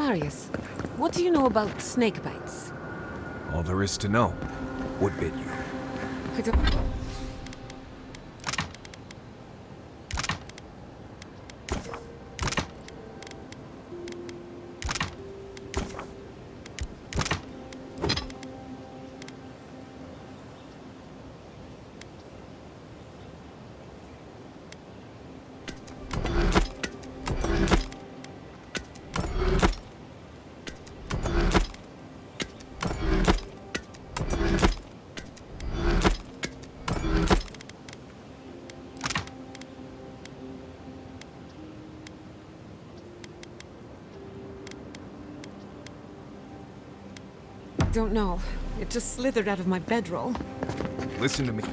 Marius, what do you know about snake bites? All there is to know. What bit you? I don't... don't know. It just slithered out of my bedroll. Listen to me.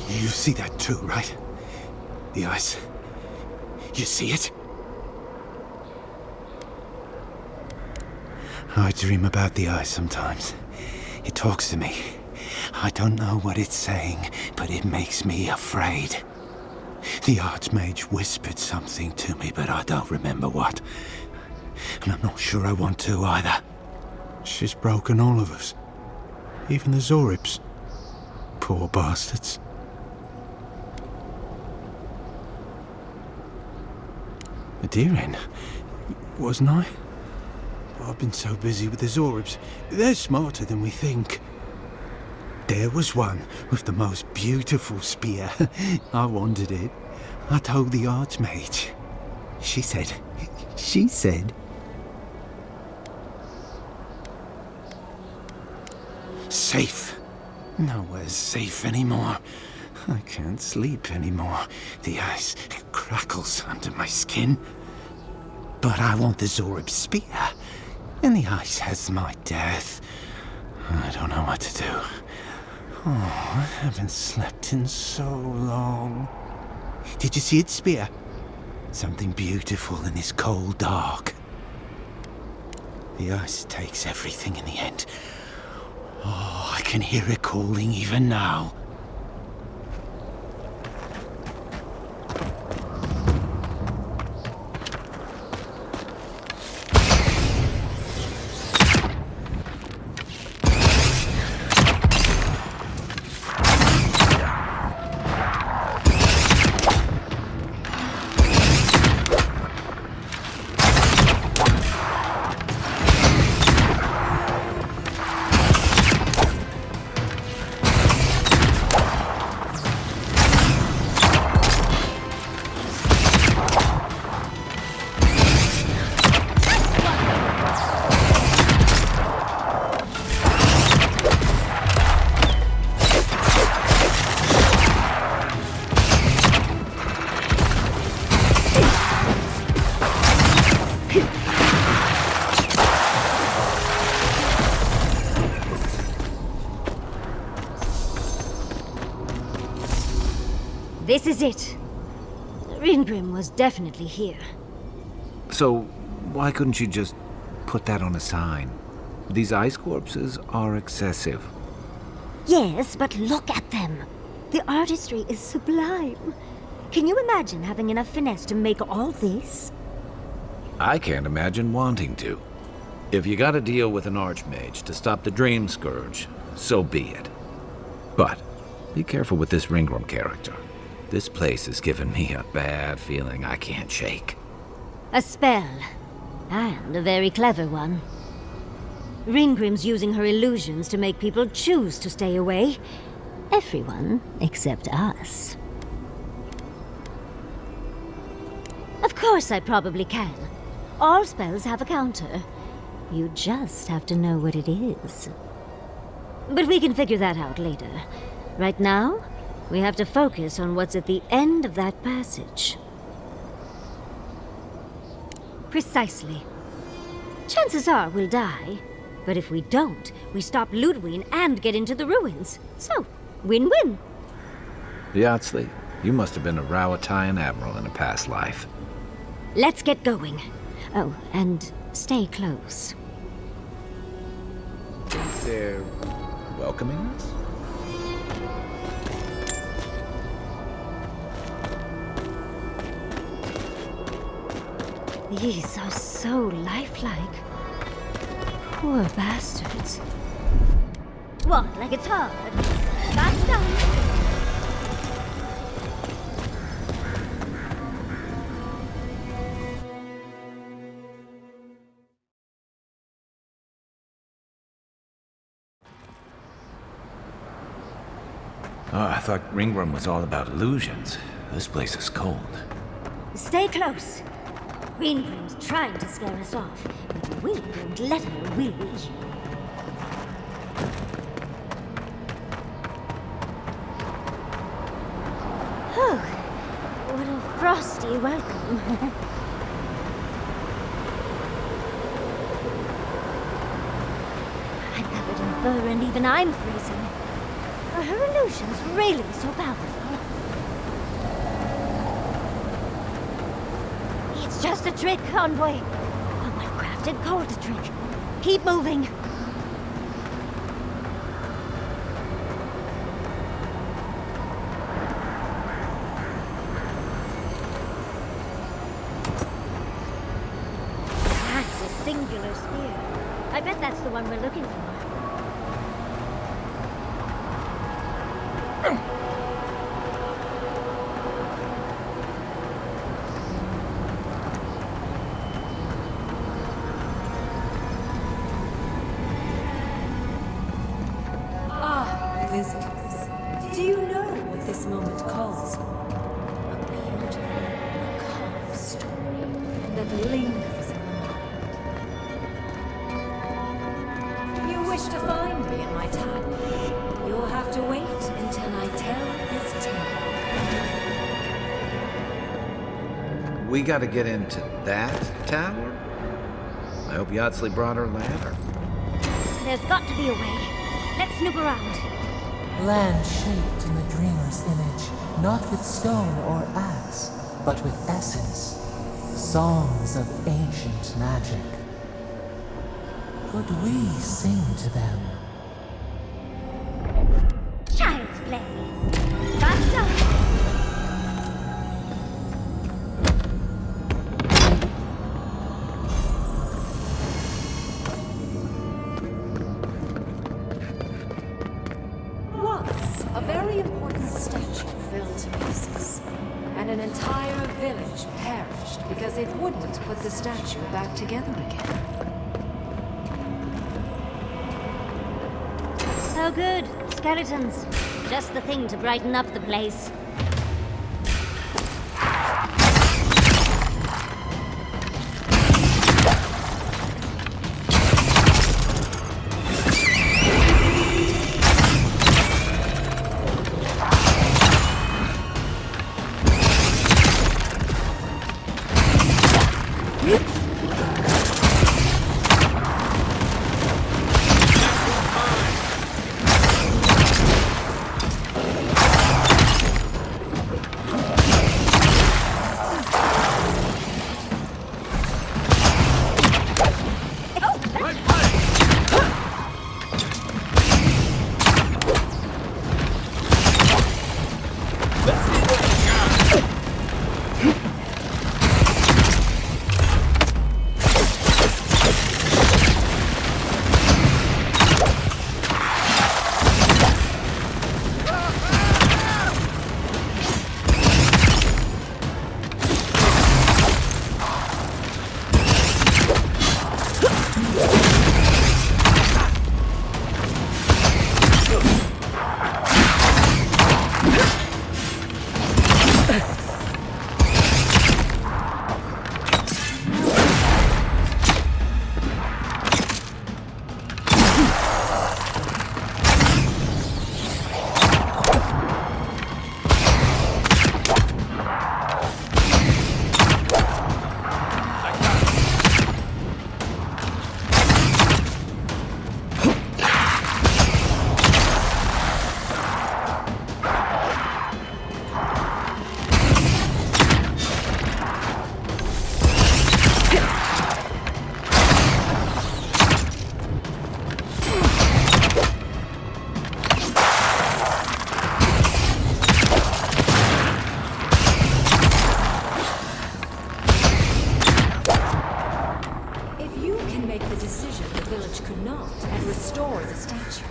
You see that too, right? The ice. You see it? I dream about the ice sometimes. It talks to me. I don't know what it's saying, but it makes me afraid. The Archmage whispered something to me, but I don't remember what. And I'm not sure I want to either. She's broken all of us. Even the Zoribs. Poor bastards. A deer in, wasn't I? I've been so busy with the Zoribs. They're smarter than we think. There was one with the most beautiful spear. I wanted it. I told the Archmage. She said... Safe. Nowhere's safe anymore. I can't sleep anymore. The ice crackles under my skin. But I want the Zorib spear. And the ice has my death. I don't know what to do. Oh, I haven't slept in so long. Did you see its spear? Something beautiful in this cold dark. The ice takes everything in the end. Oh, I can hear it calling even now. This is it. Ringrim was definitely here. So, why couldn't you just put that on a sign? These ice corpses are excessive. Yes, but look at them. The artistry is sublime. Can you imagine having enough finesse to make all this? I can't imagine wanting to. If you gotta deal with an Archmage to stop the Dream Scourge, so be it. But, be careful with this Ringrim character. This place has given me a bad feeling I can't shake. A spell. And a very clever one. Ringrim's using her illusions to make people choose to stay away. Everyone except us. Of course I probably can. All spells have a counter. You just have to know what it is. But we can figure that out later. Right now, we have to focus on what's at the end of that passage. Precisely. Chances are we'll die. But if we don't, we stop Ludwig and get into the ruins. So, win-win. Yatsley, you must have been a Rowatayan admiral in a past life. Let's get going. Oh, and stay close. They're welcoming us? These are so lifelike. Poor bastards. What, like it's hard? That's done. Oh, I thought Ringroom was all about illusions. This place is cold. Stay close. Greenbrim's trying to scare us off, but we won't let her, will we? Oh, what a frosty welcome. I'm covered in fur and even I'm freezing. Are her illusions really so powerful? It's just a trick, Envoy. A well-crafted cold trick. Keep moving. That's a singular spear. I bet that's the one we're looking for. Visitors, do you know what this moment calls for? A beautiful, macabre story that lingers in the mind. You wish to find me in my tower? You'll have to wait until I tell this tale. We gotta get into that tower? I hope Yatsley brought her ladder. There's got to be a way. Let's snoop around. Land shaped in the dreamer's image, not with stone or axe, but with essence. Songs of ancient magic. Could we sing to them? Child's play. Faster! Once, a very important statue fell to pieces, and an entire village perished because it wouldn't put the statue back together again. Oh good. Skeletons. Just the thing to brighten up the place. not and restore the statue,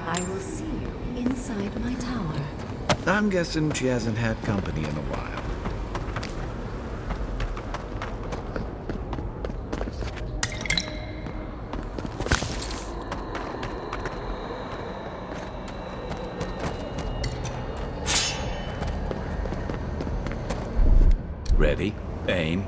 I will see you inside my tower. I'm guessing she hasn't had company in a while. Ready, aim.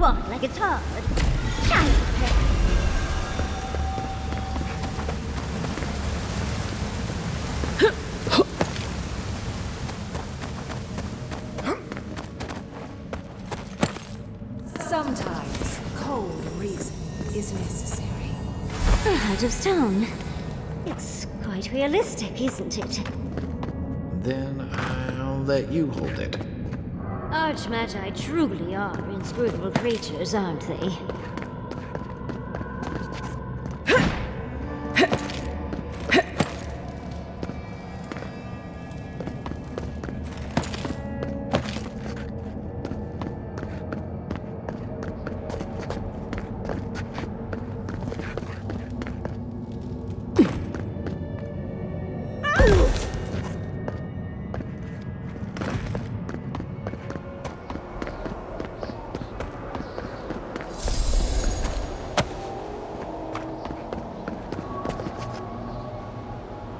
What, like it's hard? Sometimes cold reason is necessary. Out of stone. It's quite realistic, isn't it? Then I'll let you hold it. Archmagi truly are inscrutable creatures, aren't they?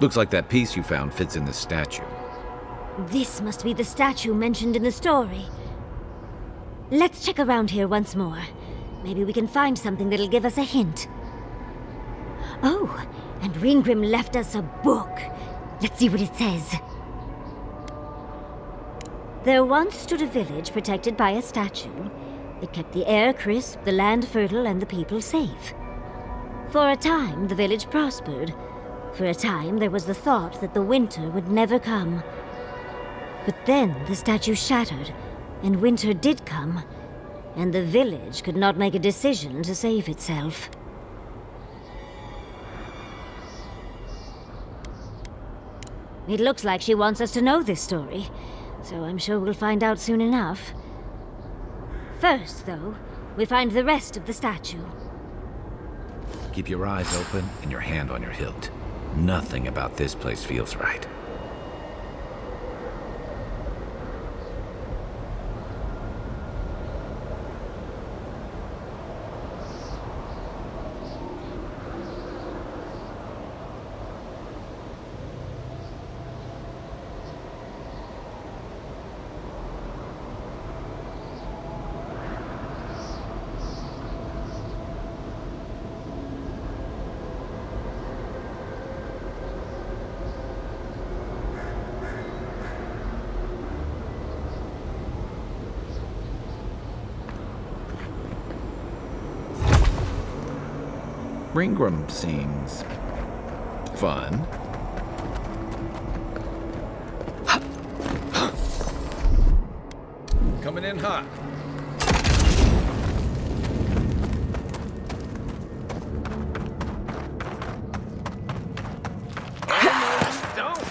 Looks like that piece you found fits in this statue. This must be the statue mentioned in the story. Let's check around here once more. Maybe we can find something that'll give us a hint. Oh, and Ringgrim left us a book. Let's see what it says. There once stood a village protected by a statue. It kept the air crisp, the land fertile, and the people safe. For a time, the village prospered. For a time, there was the thought that the winter would never come. But then the statue shattered, and winter did come, and the village could not make a decision to save itself. It looks like she wants us to know this story, so I'm sure we'll find out soon enough. First, though, we find the rest of the statue. Keep your eyes open and your hand on your hilt. Nothing about this place feels right. Ringgrim seems fun. Coming in hot. Almost don't.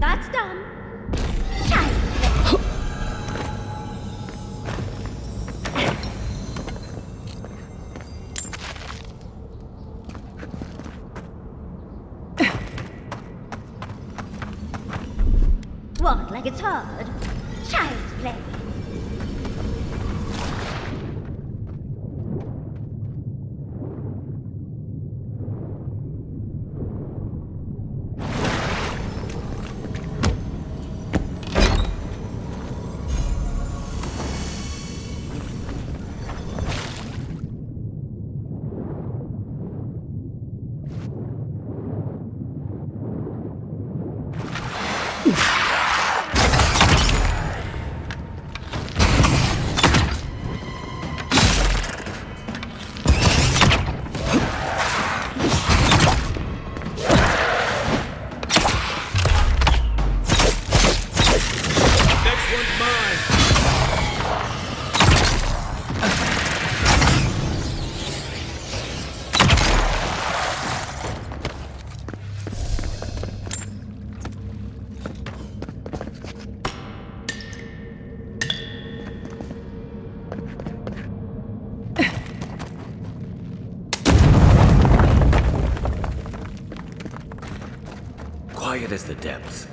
That's done. What, like it's hard? Child's play. Quiet as the depths.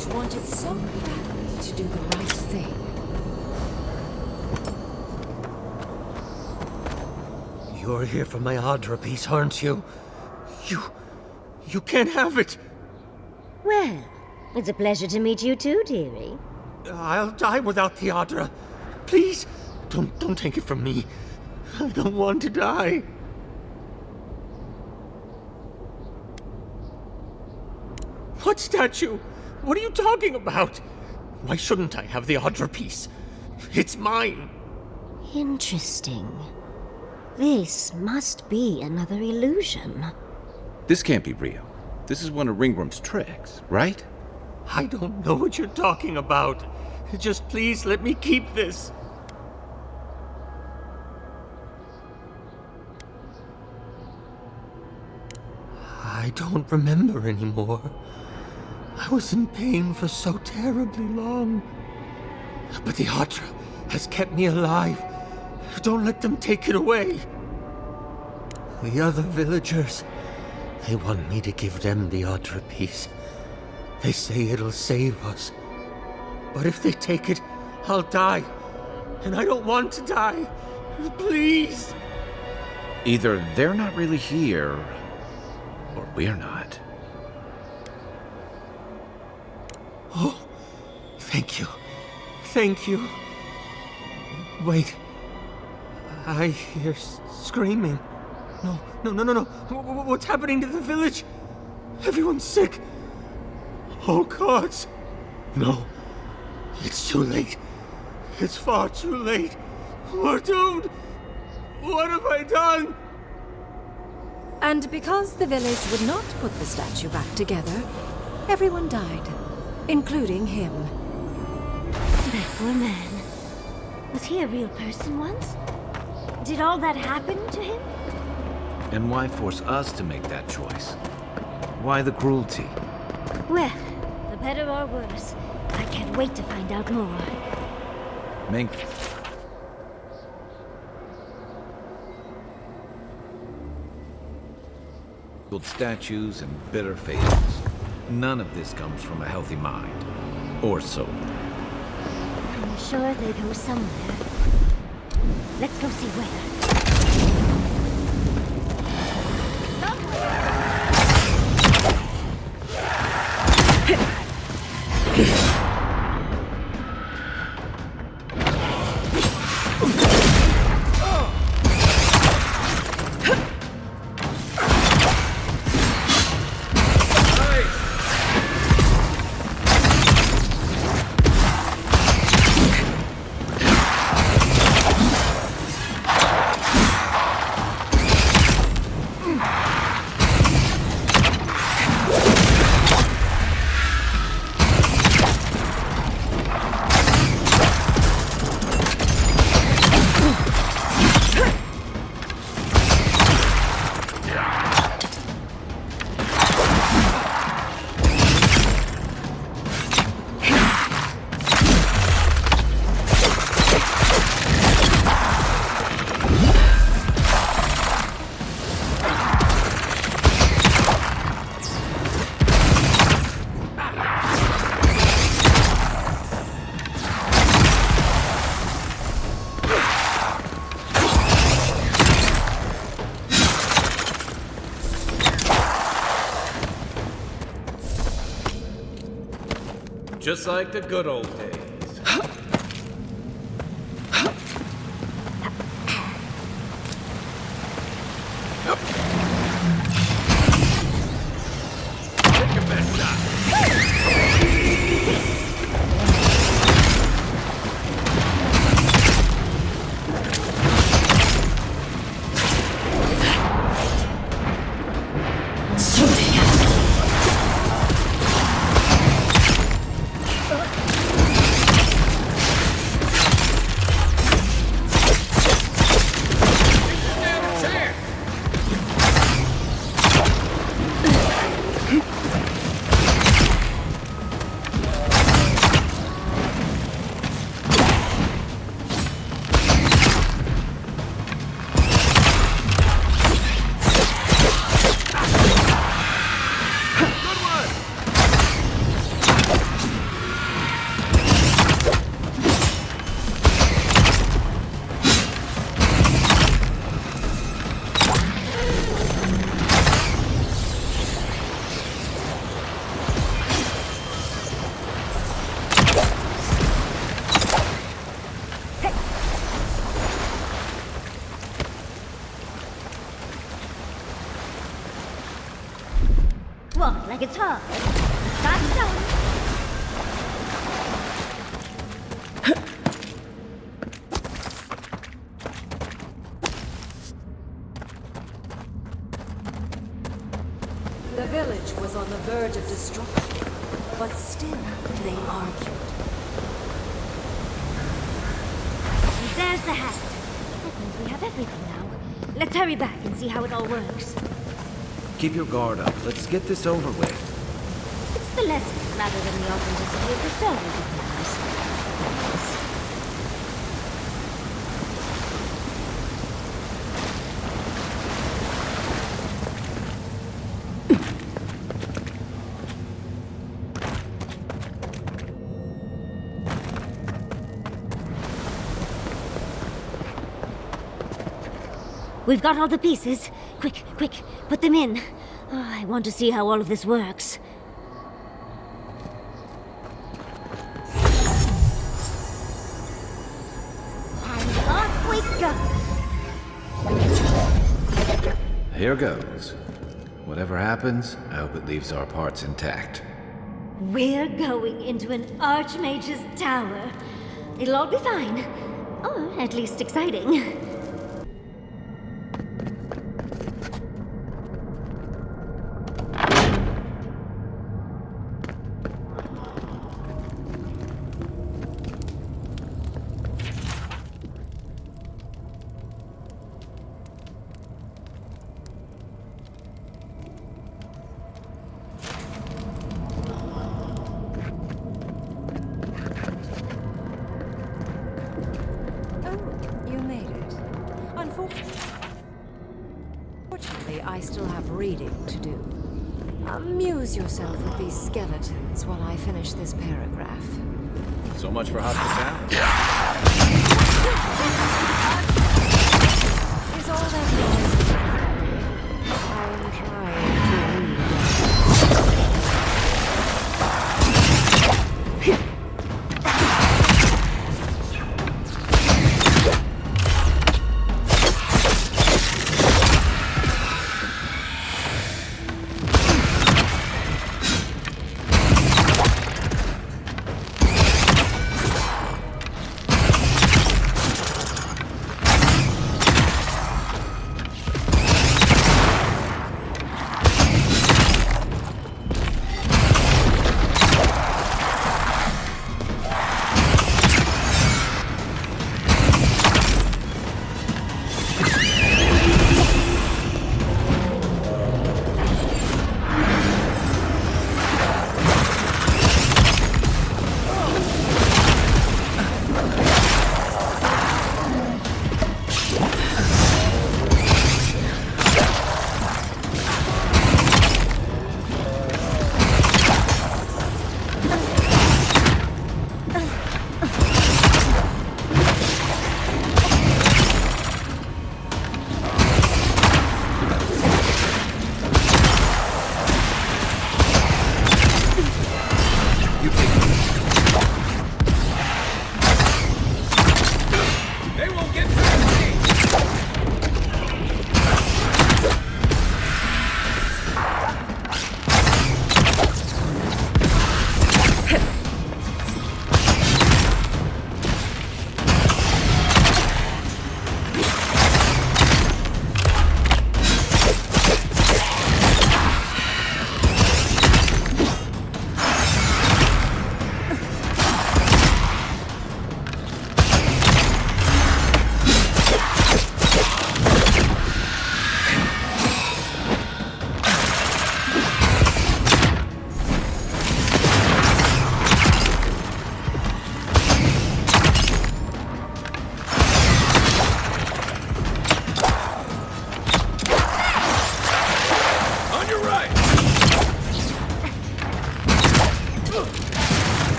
village wanted so badly to do the right thing. You're here for my Audra piece, aren't you? You can't have it! Well, it's a pleasure to meet you too, dearie. I'll die without the Audra. Please, don't take it from me. I don't want to die. What statue? What are you talking about? Why shouldn't I have the Audra piece? It's mine. Interesting. This must be another illusion. This can't be real. This is one of Ringworm's tricks, right? I don't know what you're talking about. Just please let me keep this. I don't remember anymore. I was in pain for so terribly long. But the Audra has kept me alive. Don't let them take it away. The other villagers, they want me to give them the Audra piece. They say it'll save us. But if they take it, I'll die. And I don't want to die. Please. Either they're not really here, or we're not. Oh, thank you. Thank you. Wait. I hear screaming. No. What's happening to the village? Everyone's sick. Oh, gods. No. It's too late. It's far too late. We're doomed. What have I done? And because the village would not put the statue back together, everyone died, including him. That poor man. Was he a real person once? Did all that happen to him? And why force us to make that choice? Why the cruelty? Well, for better or worse, I can't wait to find out more. Mink. Statues and bitter fables. None of this comes from a healthy mind. Or soul. I'm sure they go somewhere. Let's go see where. Just like the good old days. Take your best shot. on, like it's hard. That's done. The village was on the verge of destruction, but still they argued. And there's the hat. That means we have everything now. Let's hurry back and see how it all works. Keep your guard up. Let's get this over with. It's the lesson rather than the authenticity of the story that matters. We've got all the pieces. Quick, quick, put them in. Oh, I want to see how all of this works. And off we go. Here goes. Whatever happens, I hope it leaves our parts intact. We're going into an Archmage's tower. It'll all be fine. Or at least exciting. Unfortunately, I still have reading to do. Amuse yourself with these skeletons while I finish this paragraph. So much for hospitality. Is all that noise? I'm trying to read.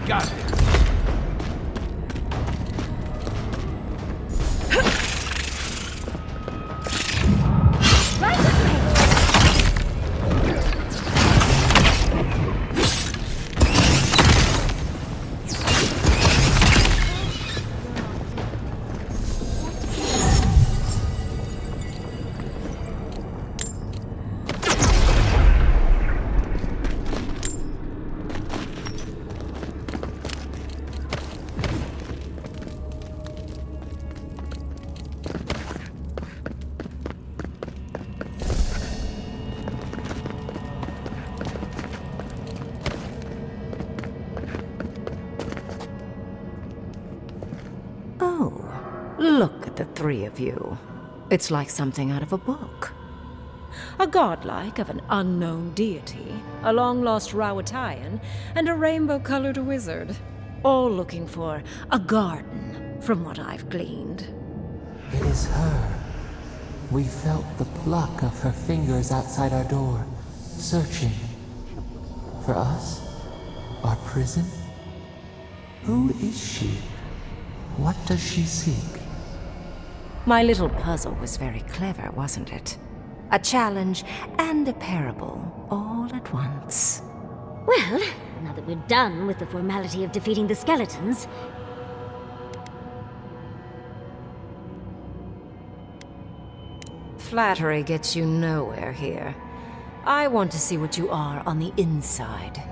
got this. Look at the three of you. It's like something out of a book. A godlike of an unknown deity, a long-lost Rawatayan, and a rainbow-colored wizard. All looking for a garden, from what I've gleaned. It is her. We felt the pluck of her fingers outside our door, searching. For us? Our prison? Who is she? What does she seek? My little puzzle was very clever, wasn't it? A challenge and a parable, all at once. Well, now that we're done with the formality of defeating the skeletons... Flattery gets you nowhere here. I want to see what you are on the inside.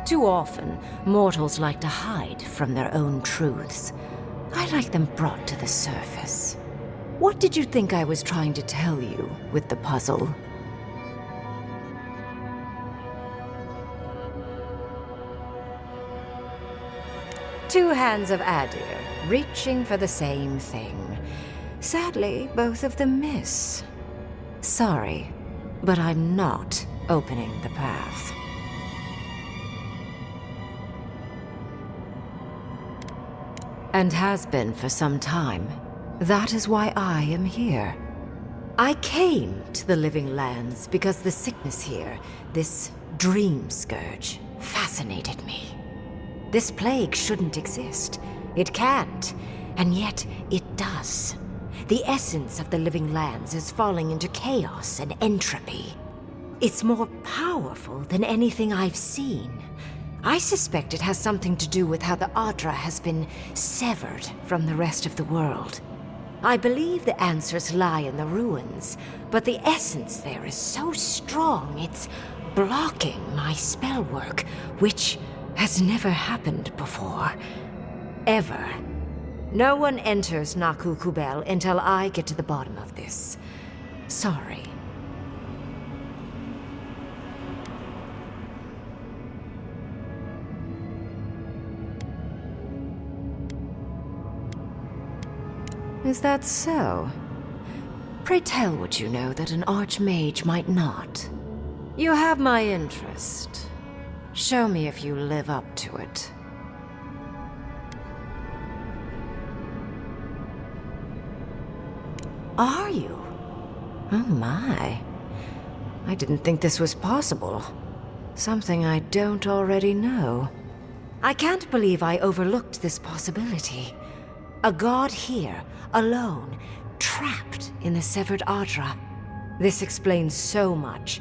Too often, mortals like to hide from their own truths. I like them brought to the surface. What did you think I was trying to tell you with the puzzle? Two hands of Adir, reaching for the same thing. Sadly, both of them miss. Sorry, but I'm not opening the path. And has been for some time. That is why I am here. I came to the Living Lands because the sickness here, this dream scourge, fascinated me. This plague shouldn't exist. It can't, and yet it does. The essence of the Living Lands is falling into chaos and entropy. It's more powerful than anything I've seen. I suspect it has something to do with how the Adra has been severed from the rest of the world. I believe the answers lie in the ruins, but the essence there is so strong it's blocking my spell work, which has never happened before. Ever. No one enters Naku Kubel until I get to the bottom of this. Sorry. Is that so? Pray tell what you know that an archmage might not. You have my interest. Show me if you live up to it. Are you? Oh my. I didn't think this was possible. Something I don't already know. I can't believe I overlooked this possibility. A god here, alone, trapped in the severed Adra. This explains so much.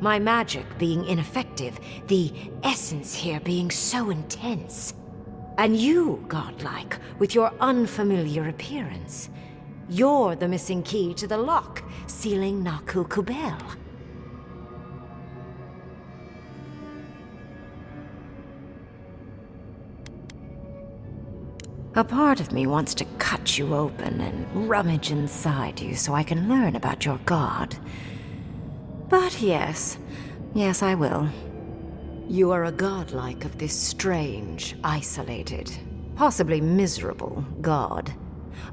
My magic being ineffective, the essence here being so intense. And you, godlike, with your unfamiliar appearance. You're the missing key to the lock, sealing Naku Kubel. A part of me wants to cut you open and rummage inside you so I can learn about your god. But yes, I will. You are a godlike of this strange, isolated, possibly miserable god.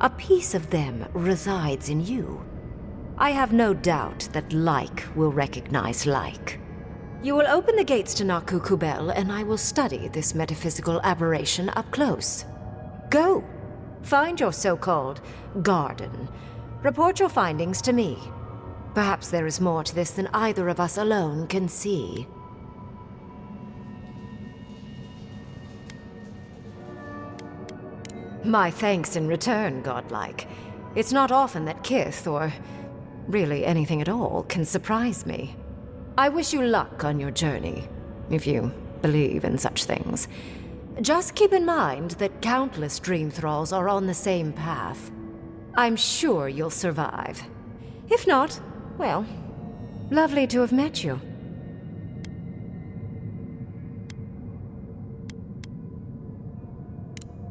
A piece of them resides in you. I have no doubt that like will recognize like. You will open the gates to Naku Kubel, and I will study this metaphysical aberration up close. Go. Find your so-called garden. Report your findings to me. Perhaps there is more to this than either of us alone can see. My thanks in return, godlike. It's not often that Kith, or really anything at all, can surprise me. I wish you luck on your journey, if you believe in such things. Just keep in mind that countless dream thralls are on the same path. I'm sure you'll survive. If not, well, lovely to have met you.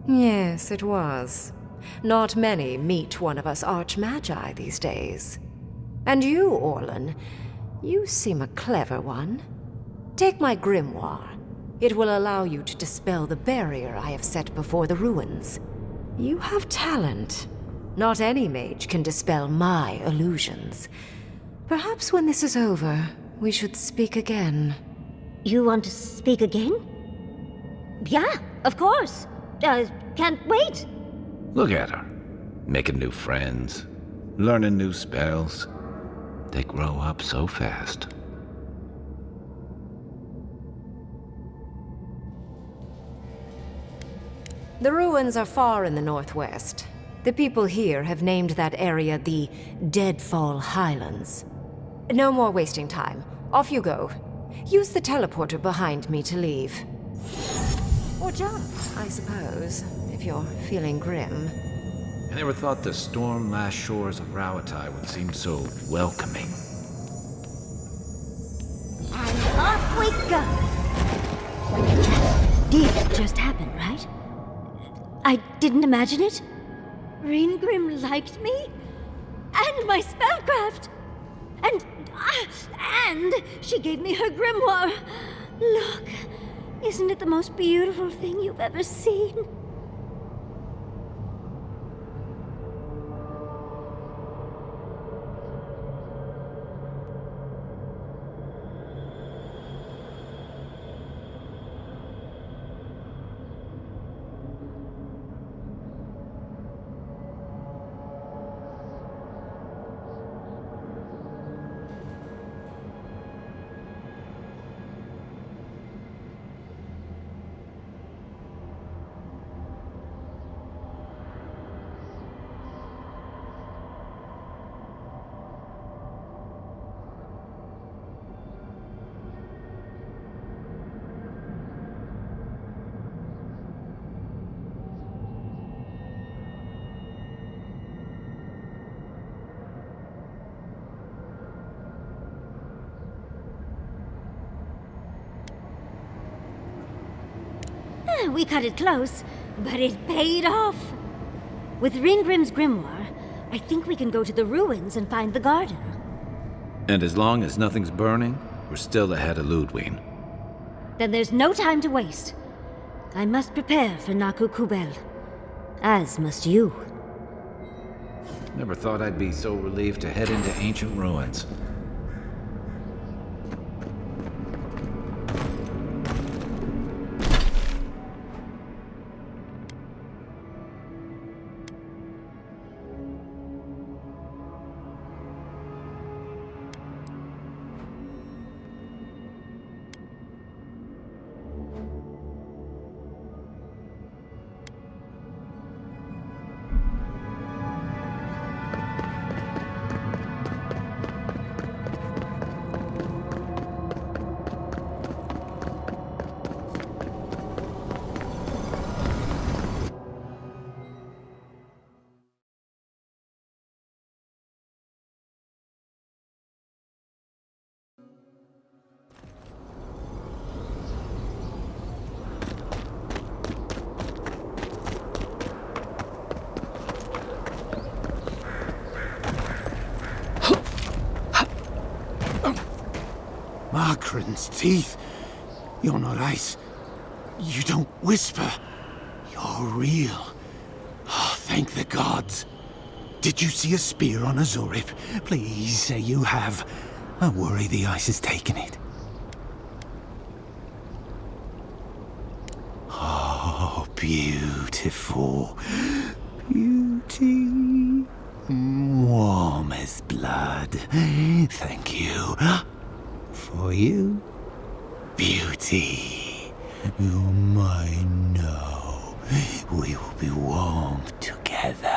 Yes, it was. Not many meet one of us archmagi these days. And you, Orlan, you seem a clever one. Take my grimoire. It will allow you to dispel the barrier I have set before the ruins. You have talent. Not any mage can dispel my illusions. Perhaps when this is over, we should speak again. You want to speak again? Yeah, of course. Can't wait. Look at her. Making new friends, learning new spells. They grow up so fast. The ruins are far in the northwest. The people here have named that area the Deadfall Highlands. No more wasting time. Off you go. Use the teleporter behind me to leave. Or jump, I suppose, if you're feeling grim. I never thought the storm-lashed shores of Rauatai would seem so welcoming. And off we go! Did just happen, right? I didn't imagine it. Reingrim liked me? And my spellcraft! And she gave me her grimoire! Look, isn't it the most beautiful thing you've ever seen? We cut it close, but it paid off. With Ringrim's grimoire, I think we can go to the ruins and find the garden. And as long as nothing's burning, we're still ahead of Ludwig. Then there's no time to waste. I must prepare for Naku Kubel. As must you. Never thought I'd be so relieved to head into ancient ruins. Margaren's teeth. You're not ice. You don't whisper. You're real. Oh, thank the gods. Did you see a spear on Azorip? Please say you have. I worry the ice has taken it. Oh, beautiful. Beauty. Warm as blood. Thank you. For you, beauty. You're mine now. we will be warm together.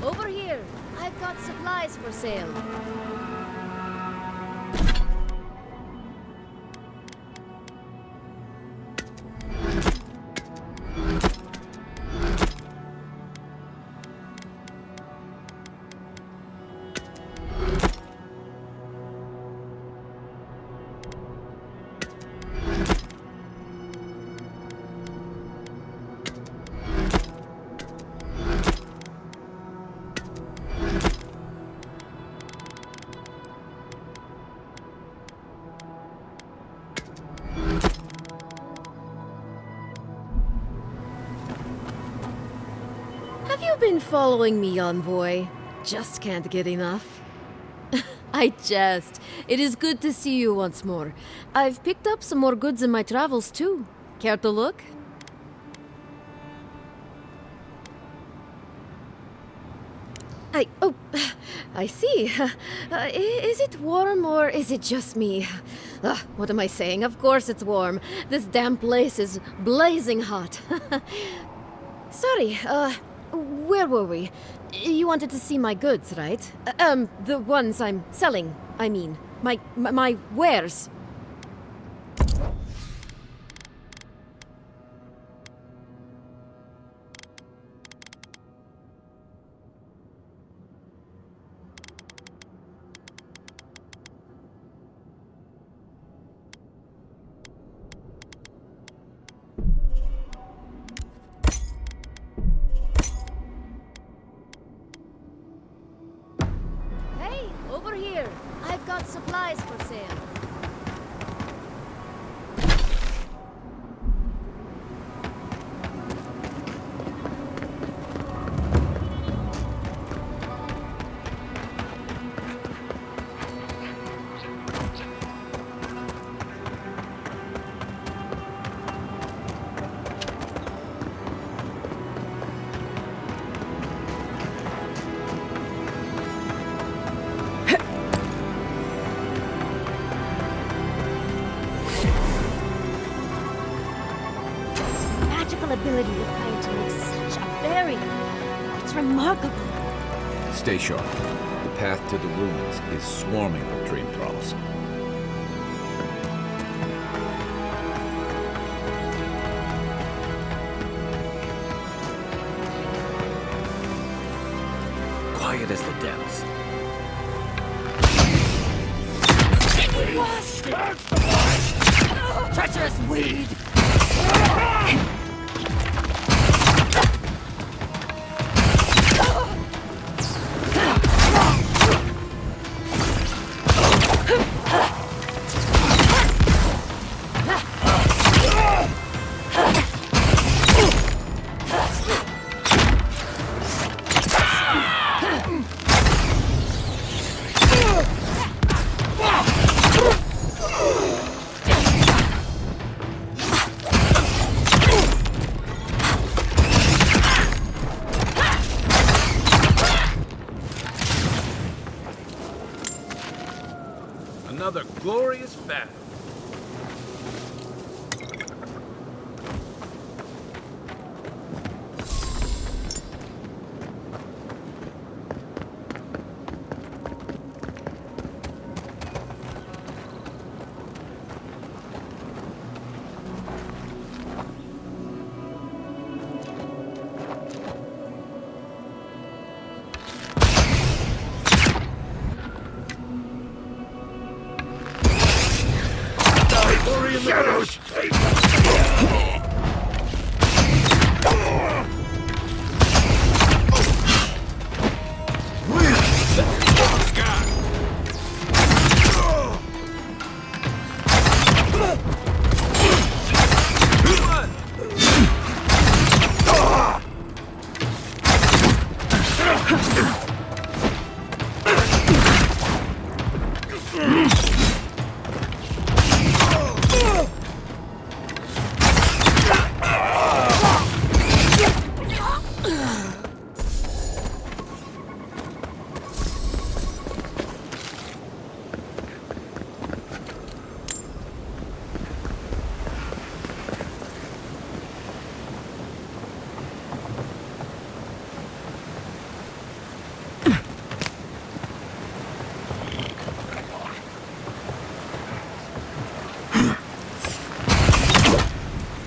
Over here! I've got supplies for sale. Have you been following me, envoy? Just can't get enough. I jest. It is good to see you once more. I've picked up some more goods in my travels, too. Care to look? I see. Is it warm or is it just me? What am I saying? Of course it's warm. This damn place is blazing hot. Sorry, where were we? You wanted to see my goods, right? The ones I'm selling, I mean. My wares. Over here. I've got supplies for sale. Ability to find to make such a fairy. It's remarkable. Stay sharp. The path to the ruins is swarming with dream thralls. Quiet as the depths. Treacherous weed! Another glorious battle.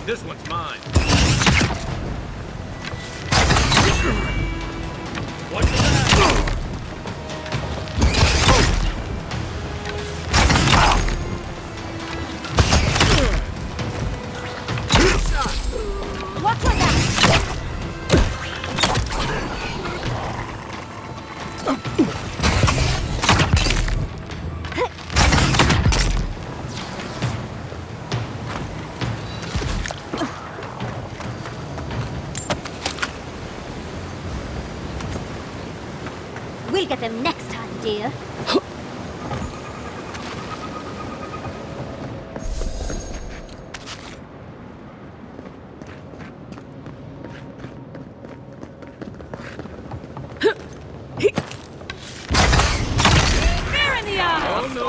This one's mine. What's that? What was that? We'll get them next time, dear. Fear in the eye! Oh no!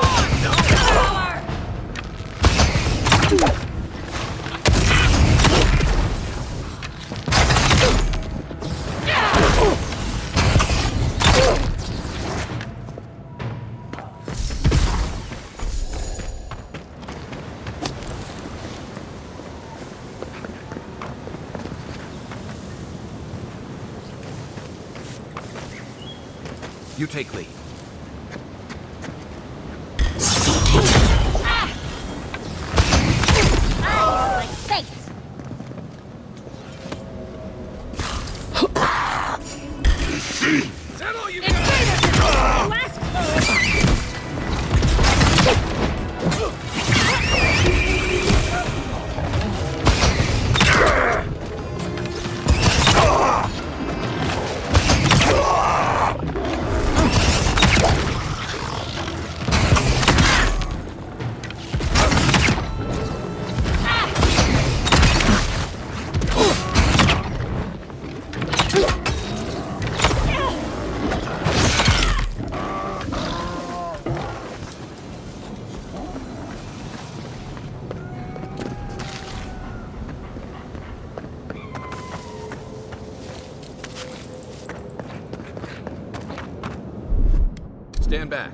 You take lead. My face! Is that all you got? You asked for it! Stand back.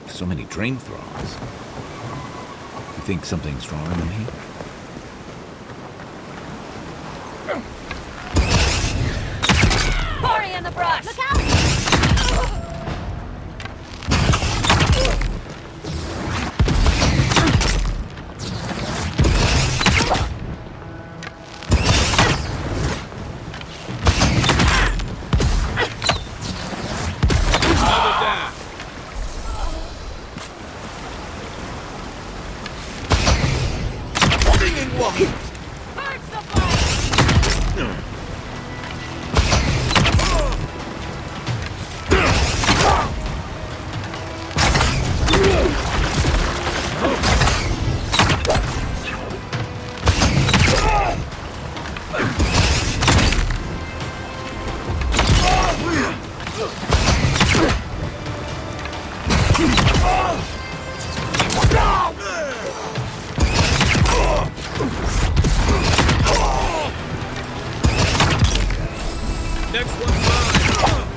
So many dream thralls. You think something's wrong with me? Party in the brush! Look out! Next one's mine!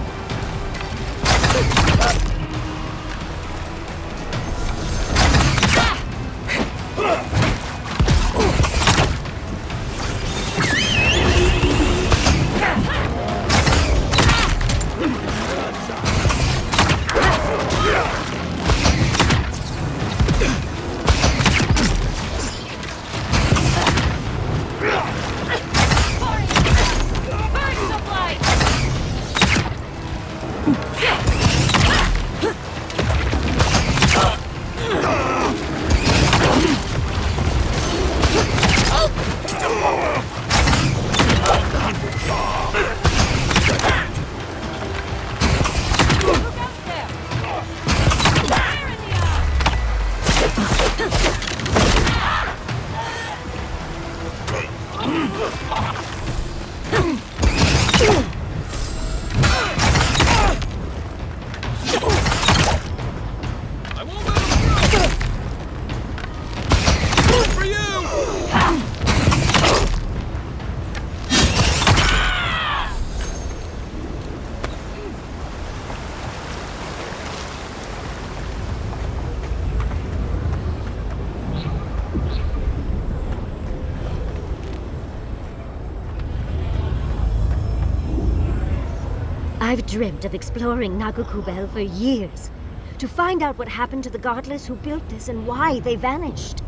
I've dreamt of exploring Nagukubel for years, to find out what happened to the godless who built this and why they vanished.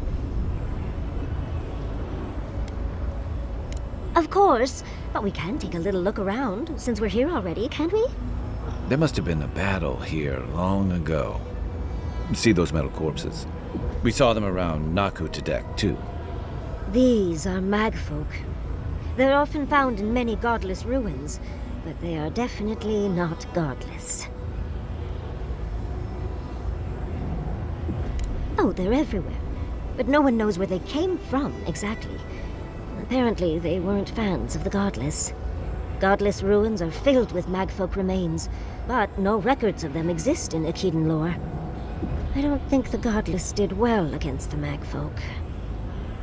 Of course, but we can take a little look around, since we're here already, can't we? There must have been a battle here long ago. See those metal corpses? We saw them around Naku Tedek, too. These are magfolk. They're often found in many godless ruins, but they are definitely not godless. Oh, they're everywhere, but no one knows where they came from exactly. Apparently, they weren't fans of the godless. Godless ruins are filled with magfolk remains, but no records of them exist in Akhidan lore. I don't think the godless did well against the magfolk.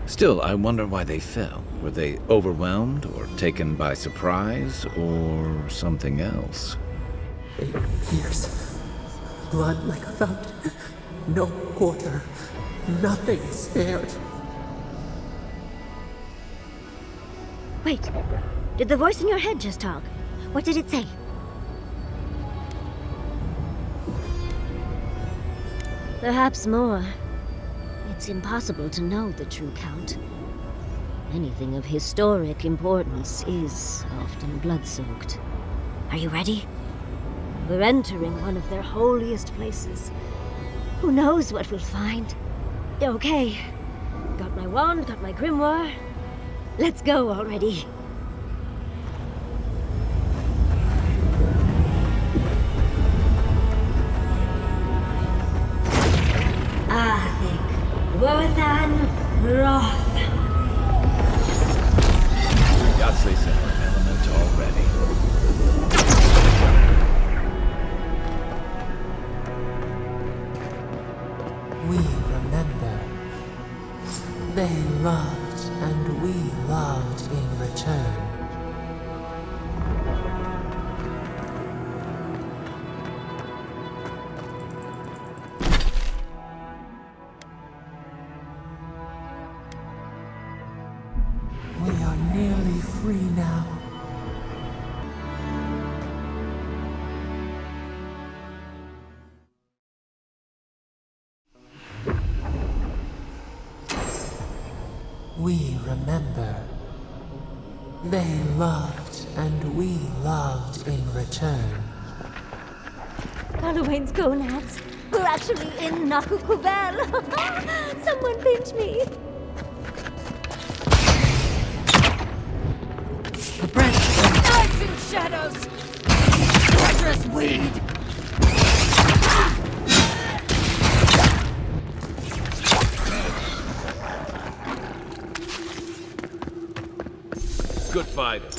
Still, I wonder why they fell. Were they overwhelmed, or taken by surprise, or something else? 8 years. Blood like a fountain. No quarter. Nothing spared. Wait, did the voice in your head just talk? What did it say? Perhaps more. It's impossible to know the true count. Anything of historic importance is often blood-soaked. Are you ready? We're entering one of their holiest places. Who knows what we'll find? Okay. Got my wand, got my grimoire. Let's go already. Worthan Roth. Yahtzee in her element already. We remember. They loved, and we loved in return. We are nearly free now. We remember. They loved, and we loved in return. Halloween's gonads. We're actually in Nagukubel. Someone pinch me. The breath hides in shadows. Treacherous weed. Good fighter.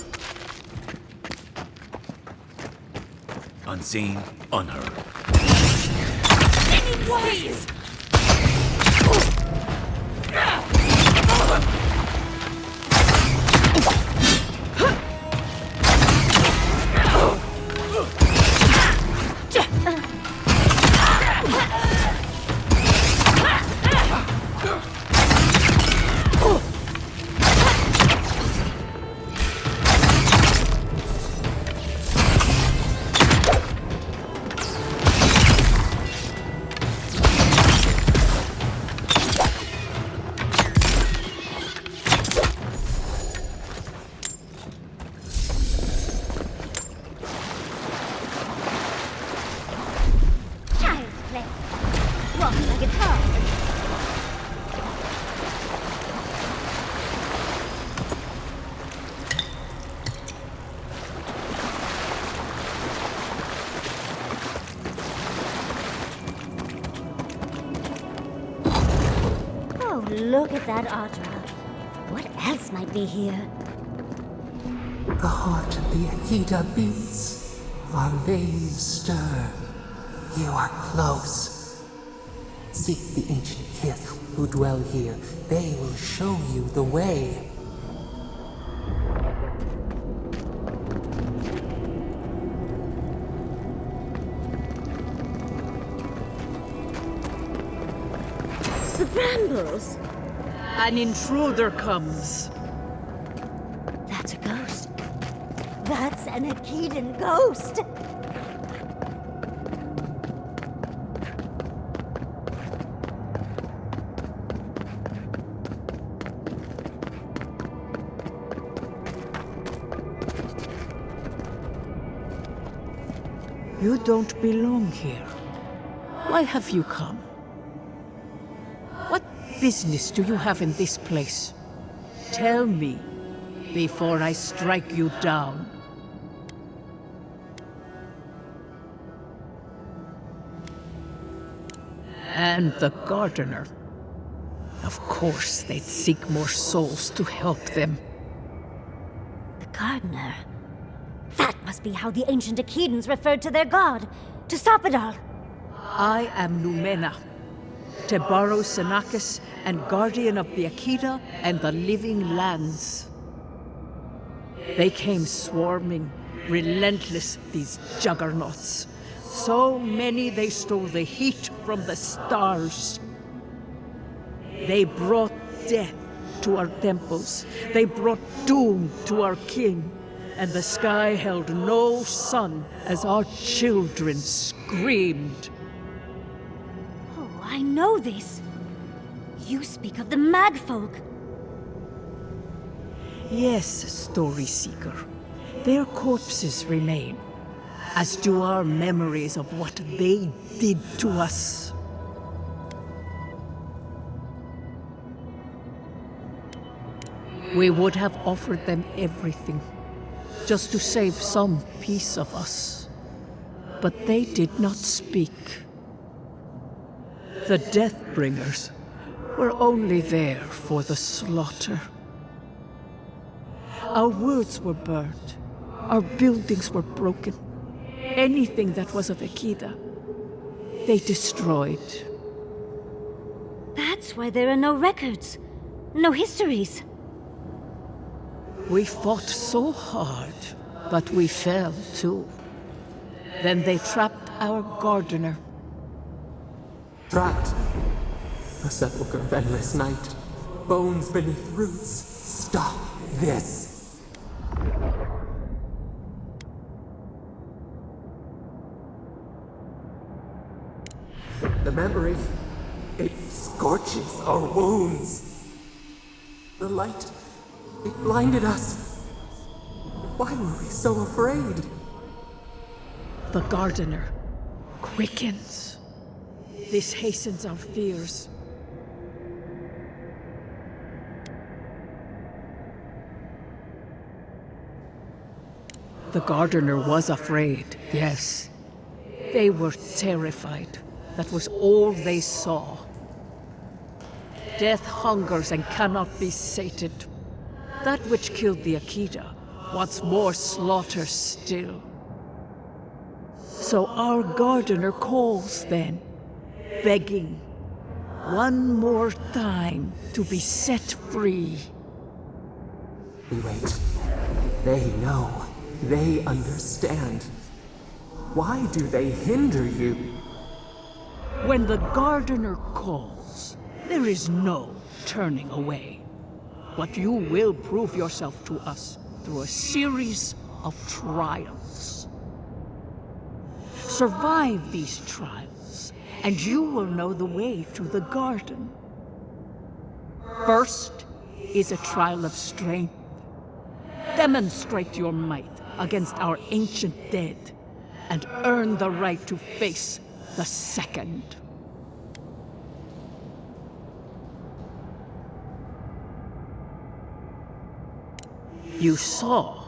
Unseen, unheard. Any ways. Look at that Audra. What else might be here? The heart of the Akita beats. Our veins stir. You are close. Seek the ancient kith who dwell here. They will show you the way. The brambles! An intruder comes. That's a ghost. That's an Akitan ghost! You don't belong here. Why have you come? What business do you have in this place? Tell me, before I strike you down. And the gardener. Of course, they'd seek more souls to help them. The gardener. That must be how the ancient Akitans referred to their god. To stop it all. I am Numena, Tebaro Senakis, and guardian of the Akita and the living lands. They came swarming, relentless, these juggernauts. So many they stole the heat from the stars. They brought death to our temples. They brought doom to our king. And the sky held no sun as our children screamed. Oh, I know this. You speak of the Magfolk. Yes, Story Seeker. Their corpses remain, as do our memories of what they did to us. We would have offered them everything, just to save some piece of us. But they did not speak. The Deathbringers were only there for the slaughter. Our words were burned. Our buildings were broken. Anything that was of Akita, they destroyed. That's why there are no records. No histories. We fought so hard, but we fell too. Then they trapped our gardener. Trapped. A sepulchre of endless night. Bones beneath roots. Stop this. The memory, it scorches our wounds. The light, it blinded us. Why were we so afraid? The gardener quickens. This hastens our fears. The gardener was afraid, yes. They were terrified. That was all they saw. Death hungers and cannot be sated. That which killed the Akita wants more slaughter still. So our gardener calls then, begging one more time to be set free. We wait. They know. They understand. Why do they hinder you? When the gardener calls, there is no turning away. But you will prove yourself to us through a series of trials. Survive these trials, and you will know the way to the garden. First is a trial of strength. Demonstrate your might against our ancient dead, and earn the right to face the second. You saw.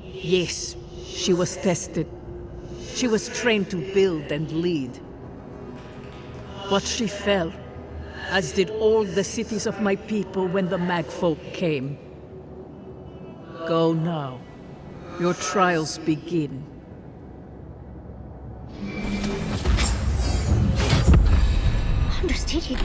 Yes, she was tested. She was trained to build and lead. But she fell, as did all the cities of my people when the Magfolk came. Go now. Your trials begin. Understood you.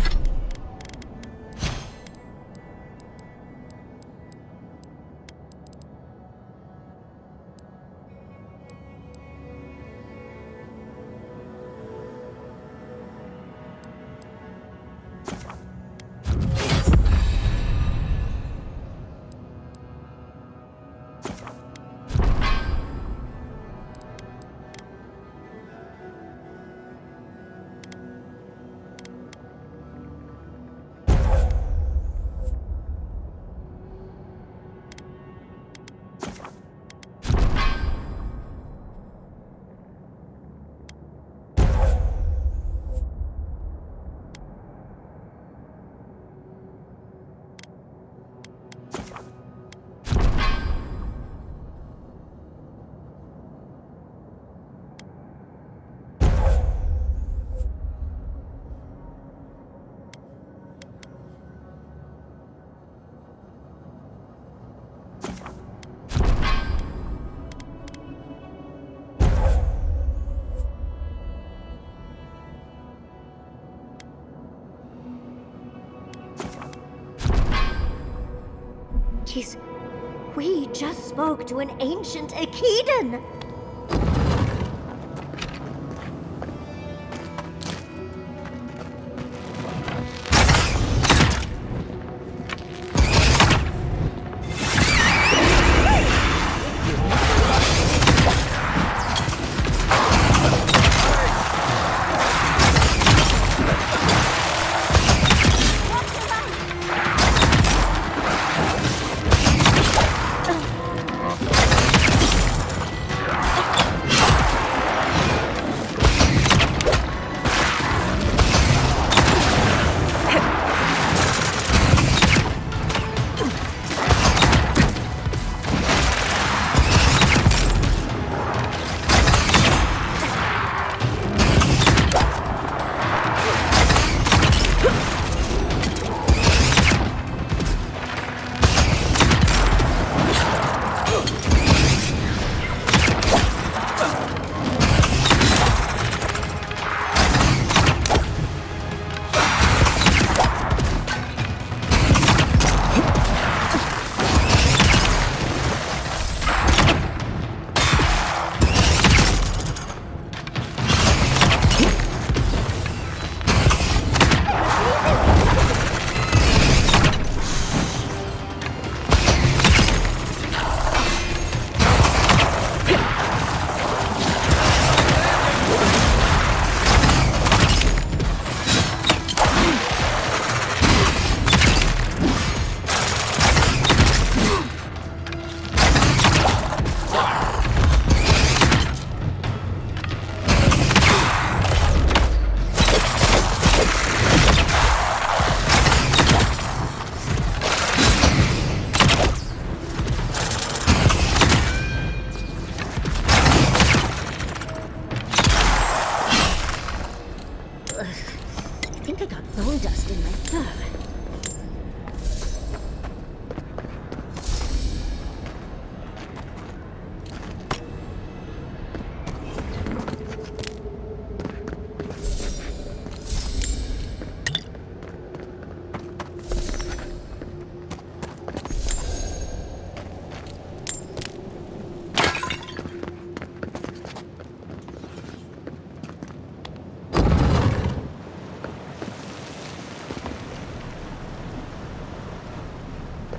We just spoke to an ancient Akedan!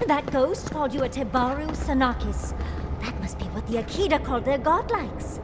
That ghost called you a Tebaru Sanakis. That must be what the Akita called their godlikes.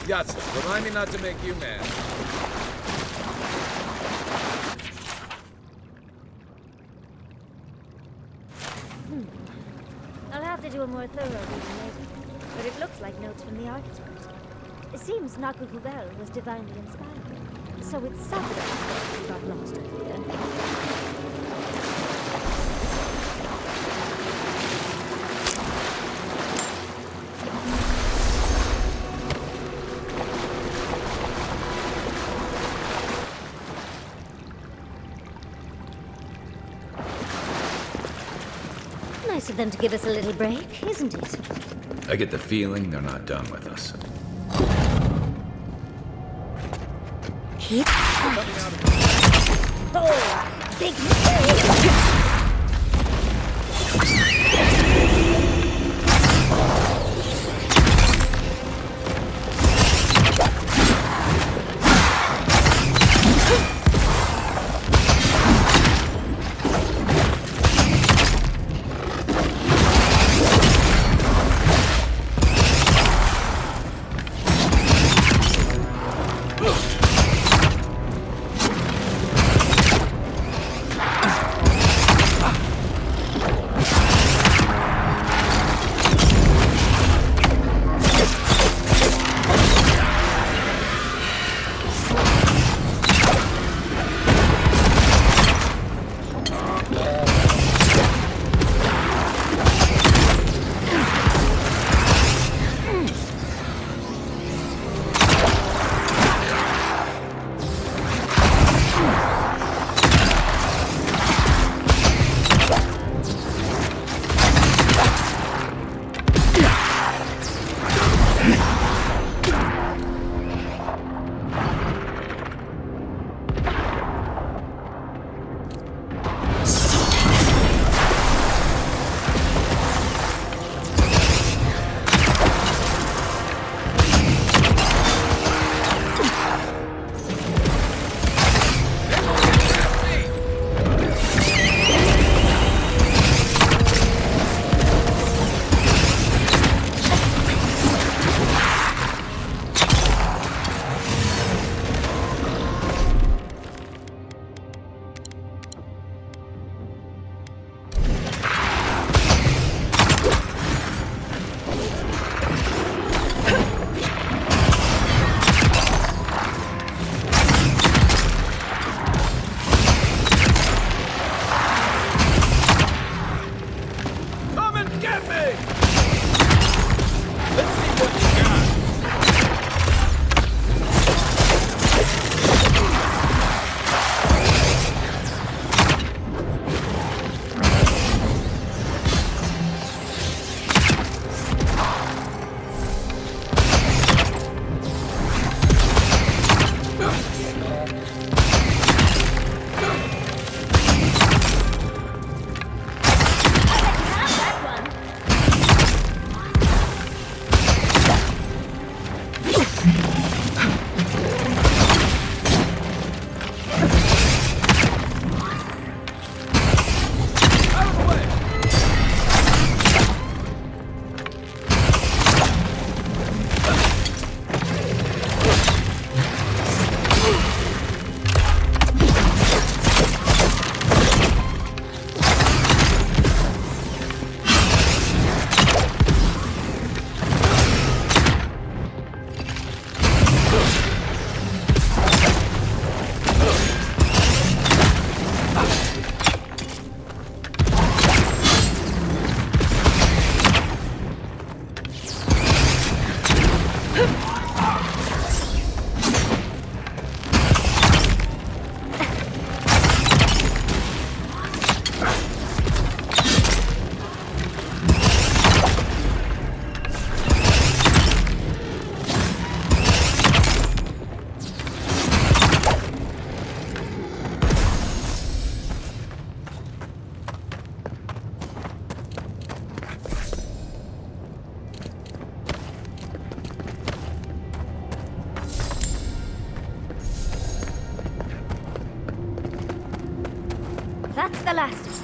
Yatsu, remind me not to make you mad. I'll have to do a more thorough reading later, but it looks like notes from the architect. It seems Nakukubel was divinely inspired, so it's Sakura got lost over here. Nice of them to give us a little break, isn't it? I get the feeling they're not done with us. Keep quiet. Oh, big mistake! That's the last.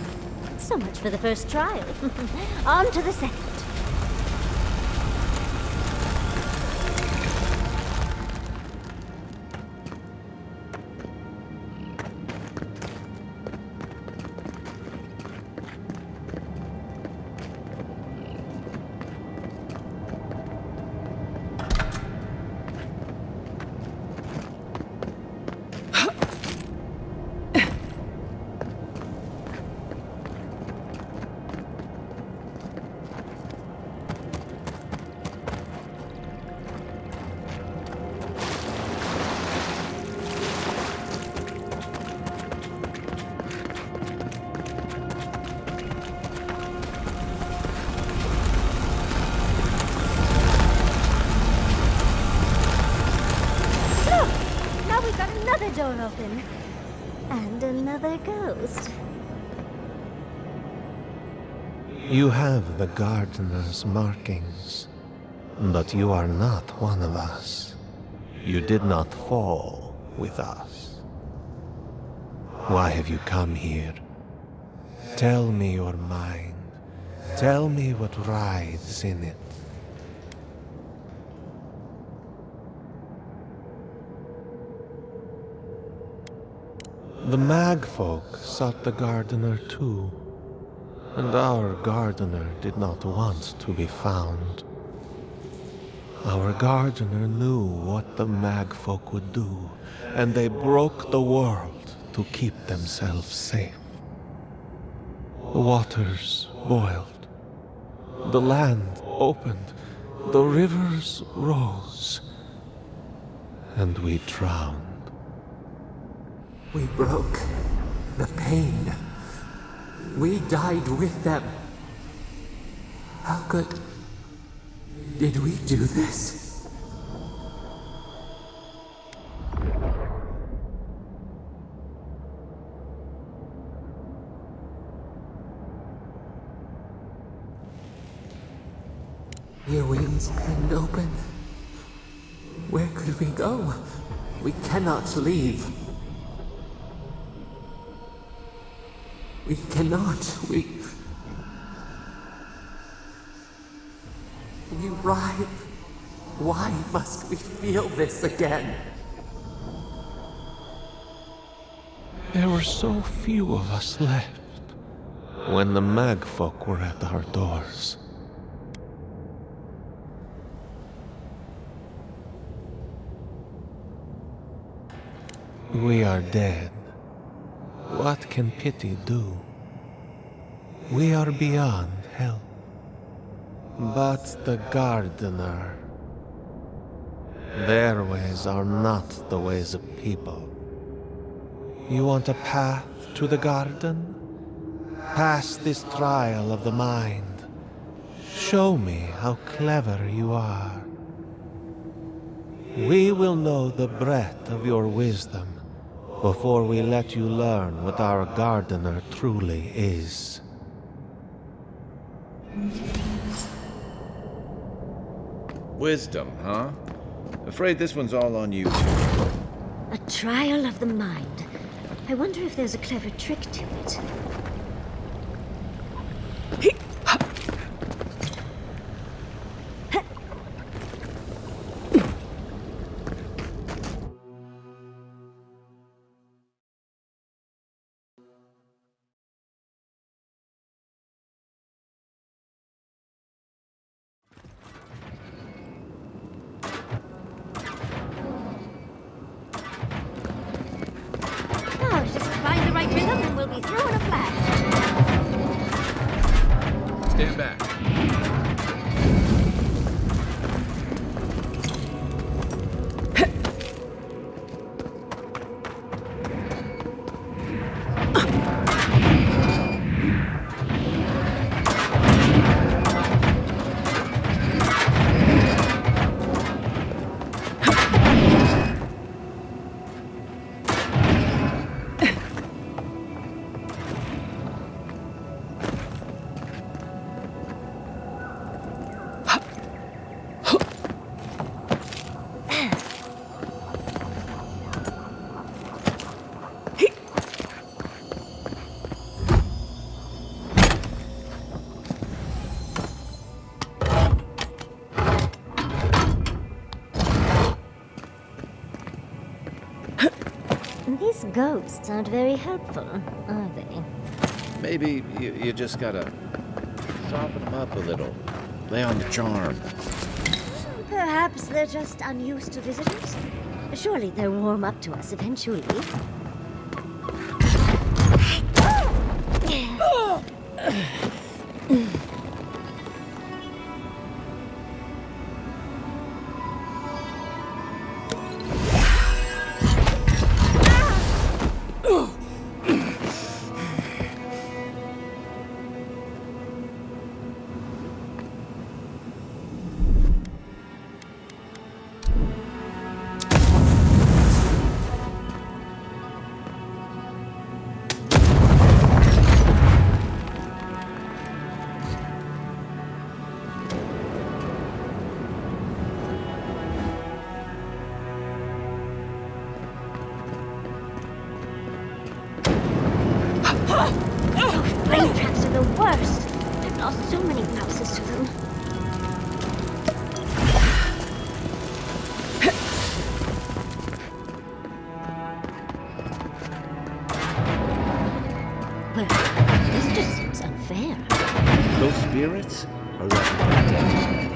So much for the first trial. On to the second. door open. And another ghost. You have the gardener's markings, but you are not one of us. You did not fall with us. Why have you come here? Tell me your mind. Tell me what writhes in it. The Magfolk sought the gardener too, and our gardener did not want to be found. Our gardener knew what the Magfolk would do, and they broke the world to keep themselves safe. The waters boiled, the land opened, the rivers rose, and we drowned. We broke the pain. We died with them. How did we do this? Your wings pinned open. Where could we go? We cannot leave. We cannot. We writhe. Why must we feel this again? There were so few of us left when the Magfolk were at our doors. We are dead. What can pity do? We are beyond help. But the gardener, their ways are not the ways of people. You want a path to the garden? Pass this trial of the mind. Show me how clever you are. We will know the breadth of your wisdom before we let you learn what our gardener truly is. Wisdom, huh? Afraid this one's all on you. A trial of the mind. I wonder if there's a clever trick to it. Oh, just find the right rhythm and we'll be through in a flash. Stand back. These ghosts aren't very helpful, are they? Maybe you just gotta soften them up a little. Lay on the charm. Perhaps they're just unused to visitors. Surely they'll warm up to us eventually. worst. I've lost so many houses to them. Well, this just seems unfair. Those spirits are letting me down already.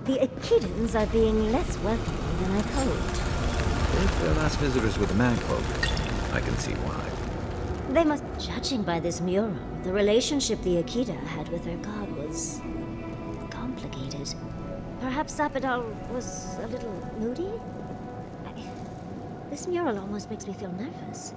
The Echidans are being less welcoming than I'd hoped. If their last visitors were the magfolk, I can see why. They must... Judging by this mural, the relationship the Echida had with her god was... complicated. Perhaps Sapidal was a little moody? This mural almost makes me feel nervous.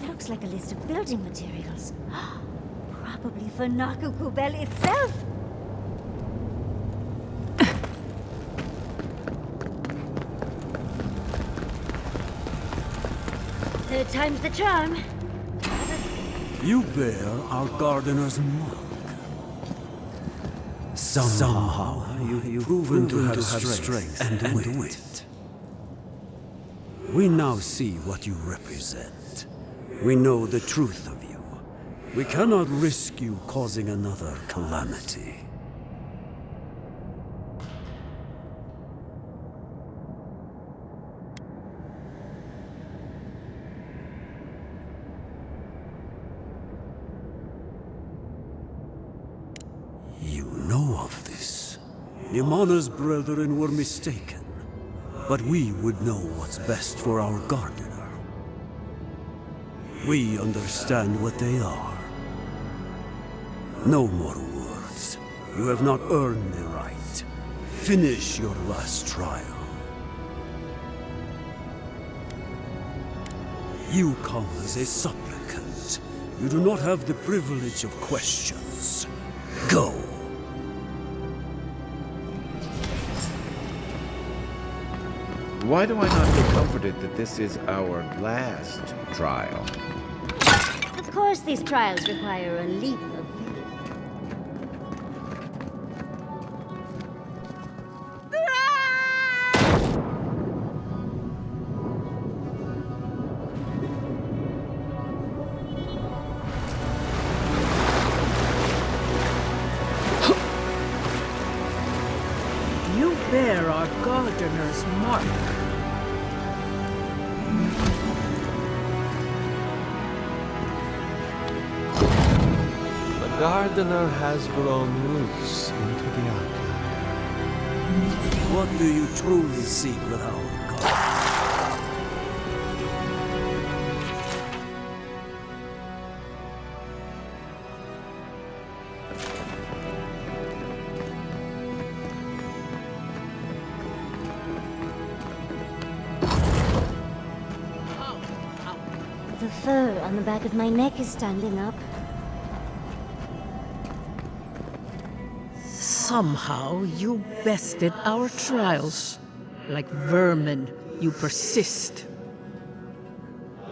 Looks like a list of building materials. Probably for Naku Kubel itself. Third time's the charm. You bear our gardener's mark. Somehow you've proven to have strength and wit. We now see what you represent. We know the truth of you. We cannot risk you causing another calamity. You know of this. Nimana's brethren were mistaken, but we would know what's best for our gardener. We understand what they are. No more words. You have not earned the right. Finish your last trial. You come as a supplicant. You do not have the privilege of questions. Go. Why do I not feel comfortable comforted that this is our last trial. Of course, these trials require a leap of faith. You bear our gardener's mark. The gardener has grown roots into the outland. What do you truly seek with our God? The fur on the back of my neck is standing up. Somehow you bested our trials. Like vermin, you persist.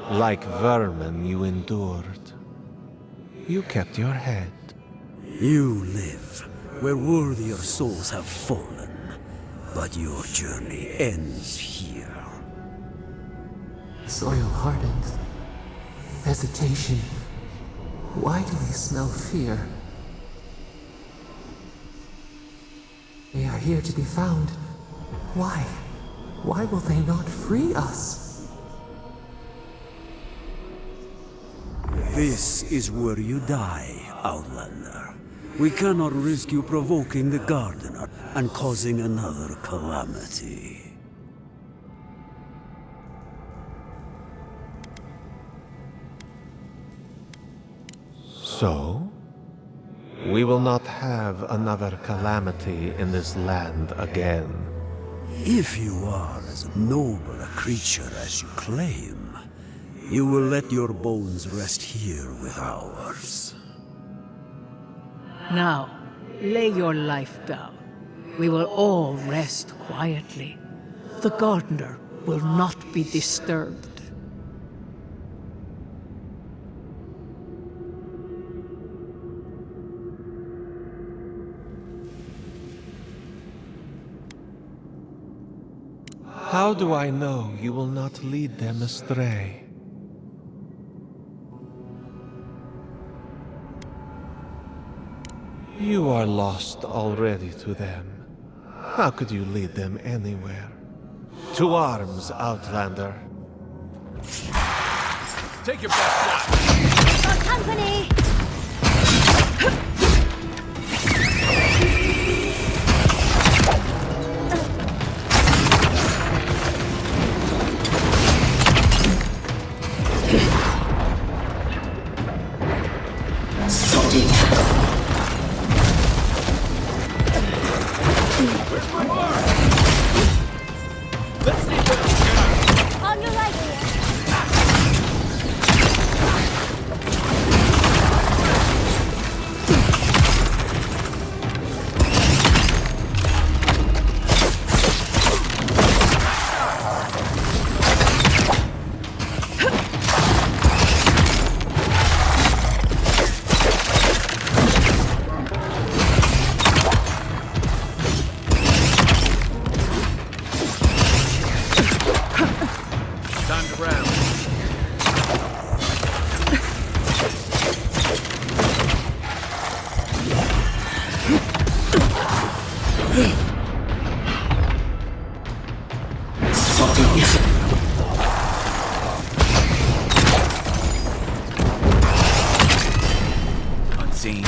Like vermin, you endured. You kept your head. You live where worthier souls have fallen, but your journey ends here. Soil hardens. Hesitation. Why do we smell fear? They are here to be found. Why? Why will they not free us? This is where you die, Outlander. We cannot risk you provoking the Gardener and causing another calamity. So, we will not have another calamity in this land again. If you are as noble a creature as you claim, you will let your bones rest here with ours. Now, lay your life down. We will all rest quietly. The gardener will not be disturbed. How do I know you will not lead them astray? You are lost already to them. How could you lead them anywhere? To arms, Outlander. Take your best shot. For company! On your right here. Time to round. Unseen.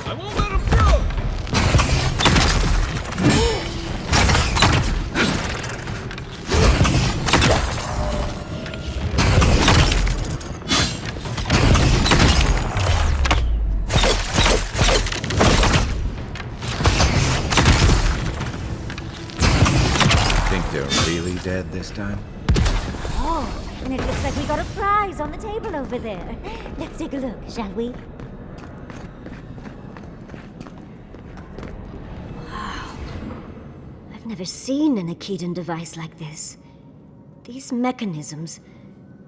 I won't let him through! Think they're really dead this time? Oh, and it looks like we got a prize on the table over there. Let's take a look, shall we? never seen an Akedan device like this. These mechanisms,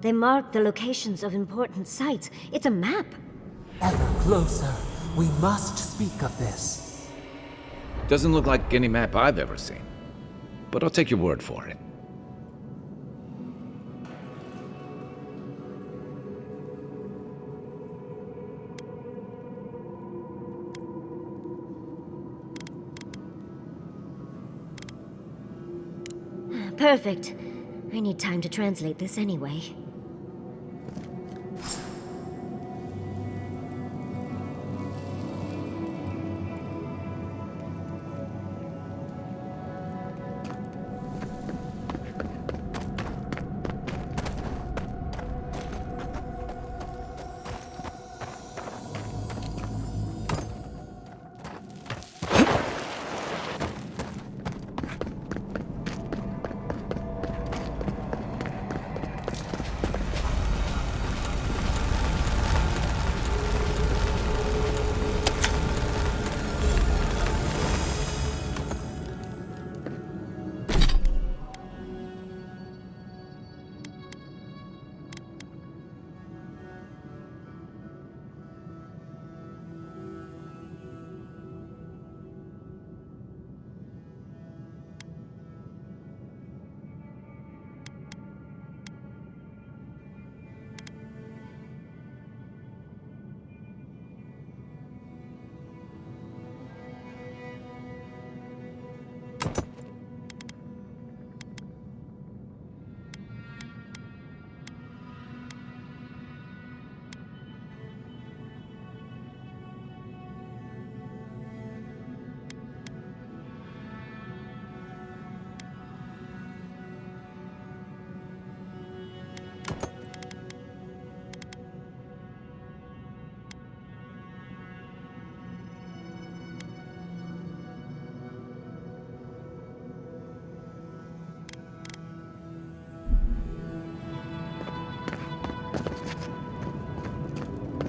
they mark the locations of important sites. It's a map. Ever closer. We must speak of this. Doesn't look like any map I've ever seen. But I'll take your word for it. Perfect. I need time to translate this anyway.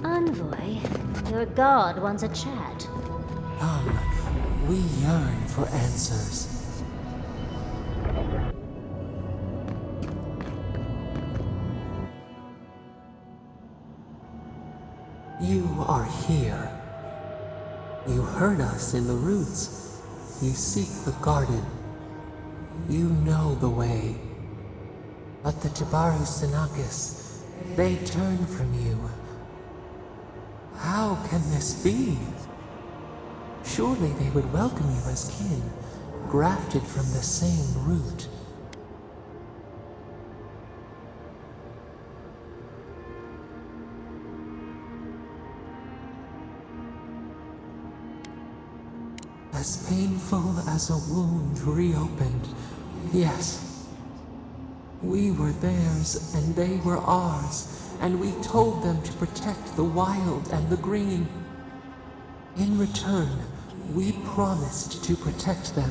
Envoy, your god wants a chat. Come, we yearn for answers. You are here. You heard us in the roots. You seek the garden. You know the way. But the Jabaru Sinakis, they turn from you. How can this be? Surely they would welcome you as kin, grafted from the same root. As painful as a wound reopened, yes. We were theirs and they were ours, and we told them to protect the wild and the green. In return, we promised to protect them,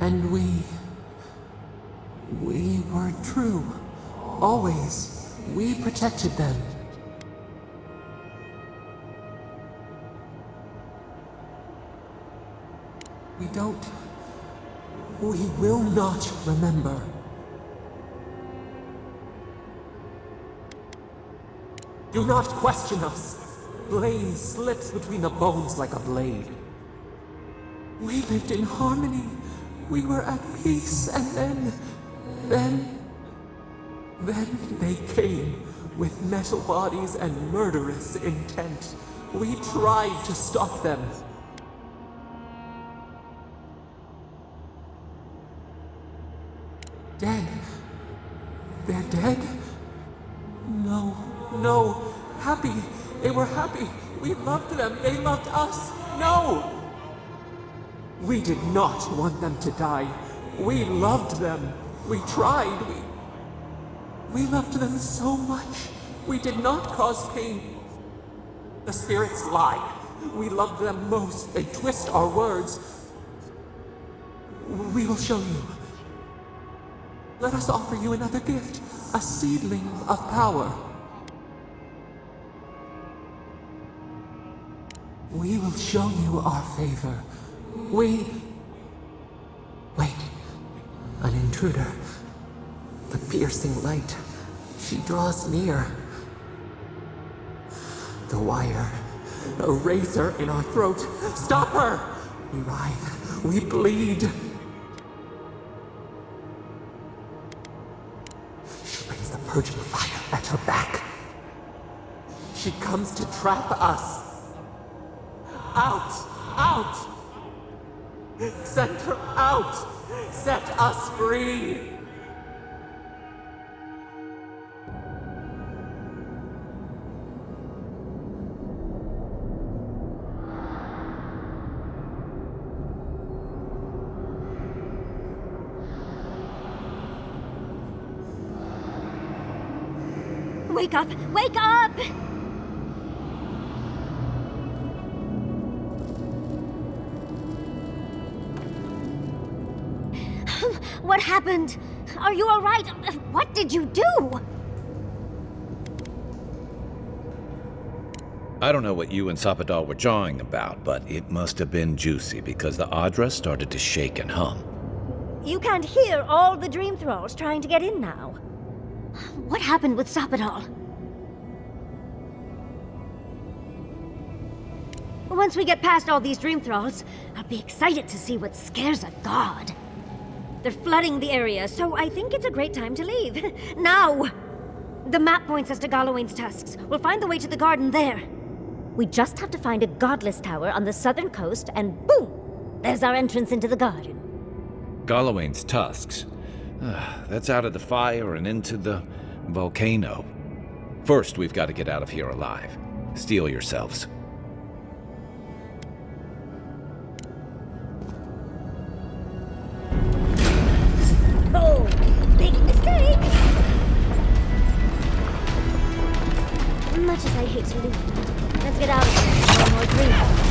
and we were true. Always, we protected them. We will not remember. Do not question us. Blame slips between the bones like a blade. We lived in harmony. We were at peace, and then they came with metal bodies and murderous intent. We tried to stop them. Dead. They're dead? No. Happy. They were happy. We loved them. They loved us. No! We did not want them to die. We loved them. We tried. We loved them so much. We did not cause pain. The spirits lie. We loved them most. They twist our words. We will show you. Let us offer you another gift, a seedling of power. We will show you our favor. Wait. intruder. The piercing light. She draws near. The wire. A razor in our throat. Stop her! We writhe. We bleed. She brings the purging fire at her back. She comes to trap us. Out! Out! Send her out! Set us free! Wake up! Wake up! What happened? Are you all right? What did you do? I don't know what you and Sapadal were jawing about, but it must have been juicy because the Adra started to shake and hum. You can't hear all the dream thralls trying to get in now. What happened with Sapadal? Once we get past all these dream thralls, I'll be excited to see what scares a god. They're flooding the area, so I think it's a great time to leave. Now! The map points us to Galawain's tusks. We'll find the way to the garden there. We just have to find a godless tower on the southern coast, and boom! There's our entrance into the garden. Galawain's tusks. That's out of the fire and into the volcano. First, we've got to get out of here alive. Steel yourselves. Oh, big mistake! Much as I hate to leave, let's get out of here. No more dreams.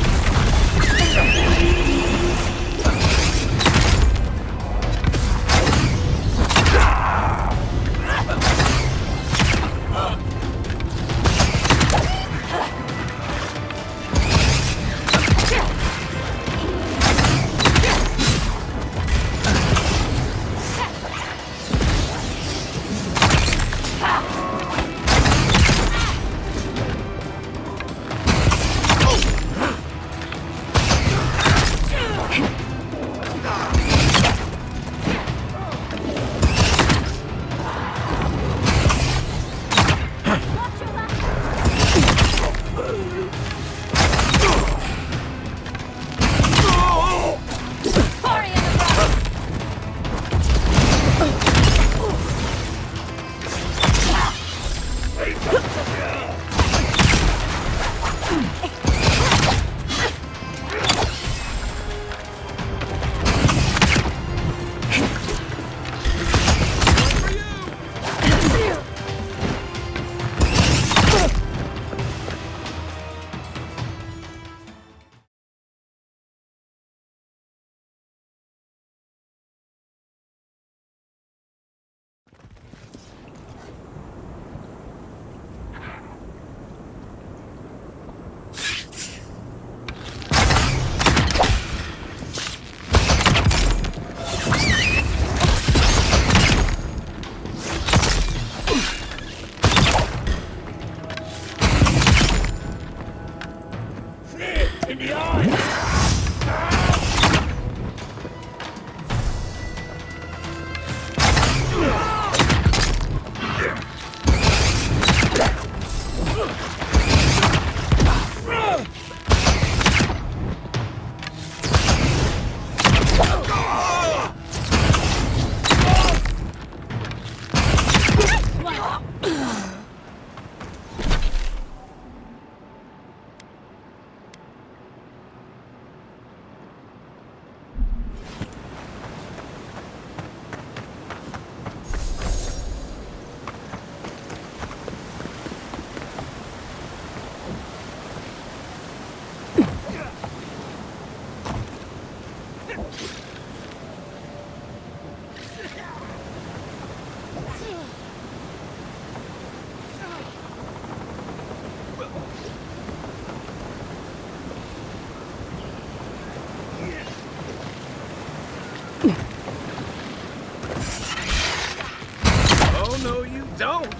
no, you don't!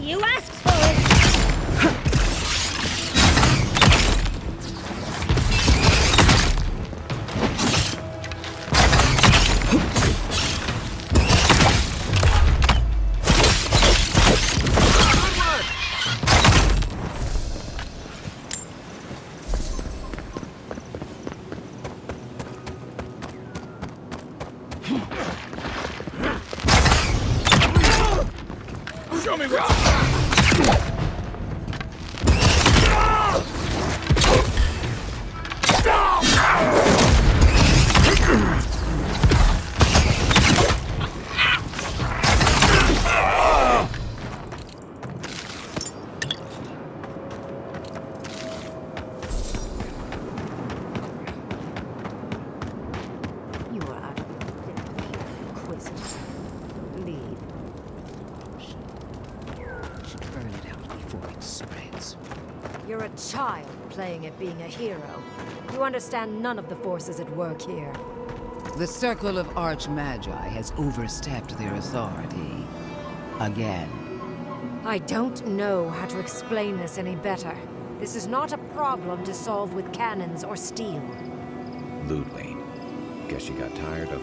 You asked for it! Show me what... You are out of your depth here, Inquisitor. Leave. Should burn it out before it spreads. You're a child playing at being a hero. You understand none of the forces at work here. The Circle of Archmagi has overstepped their authority. Again. I don't know how to explain this any better. This is not a problem to solve with cannons or steel. Ludwig. Guess you got tired of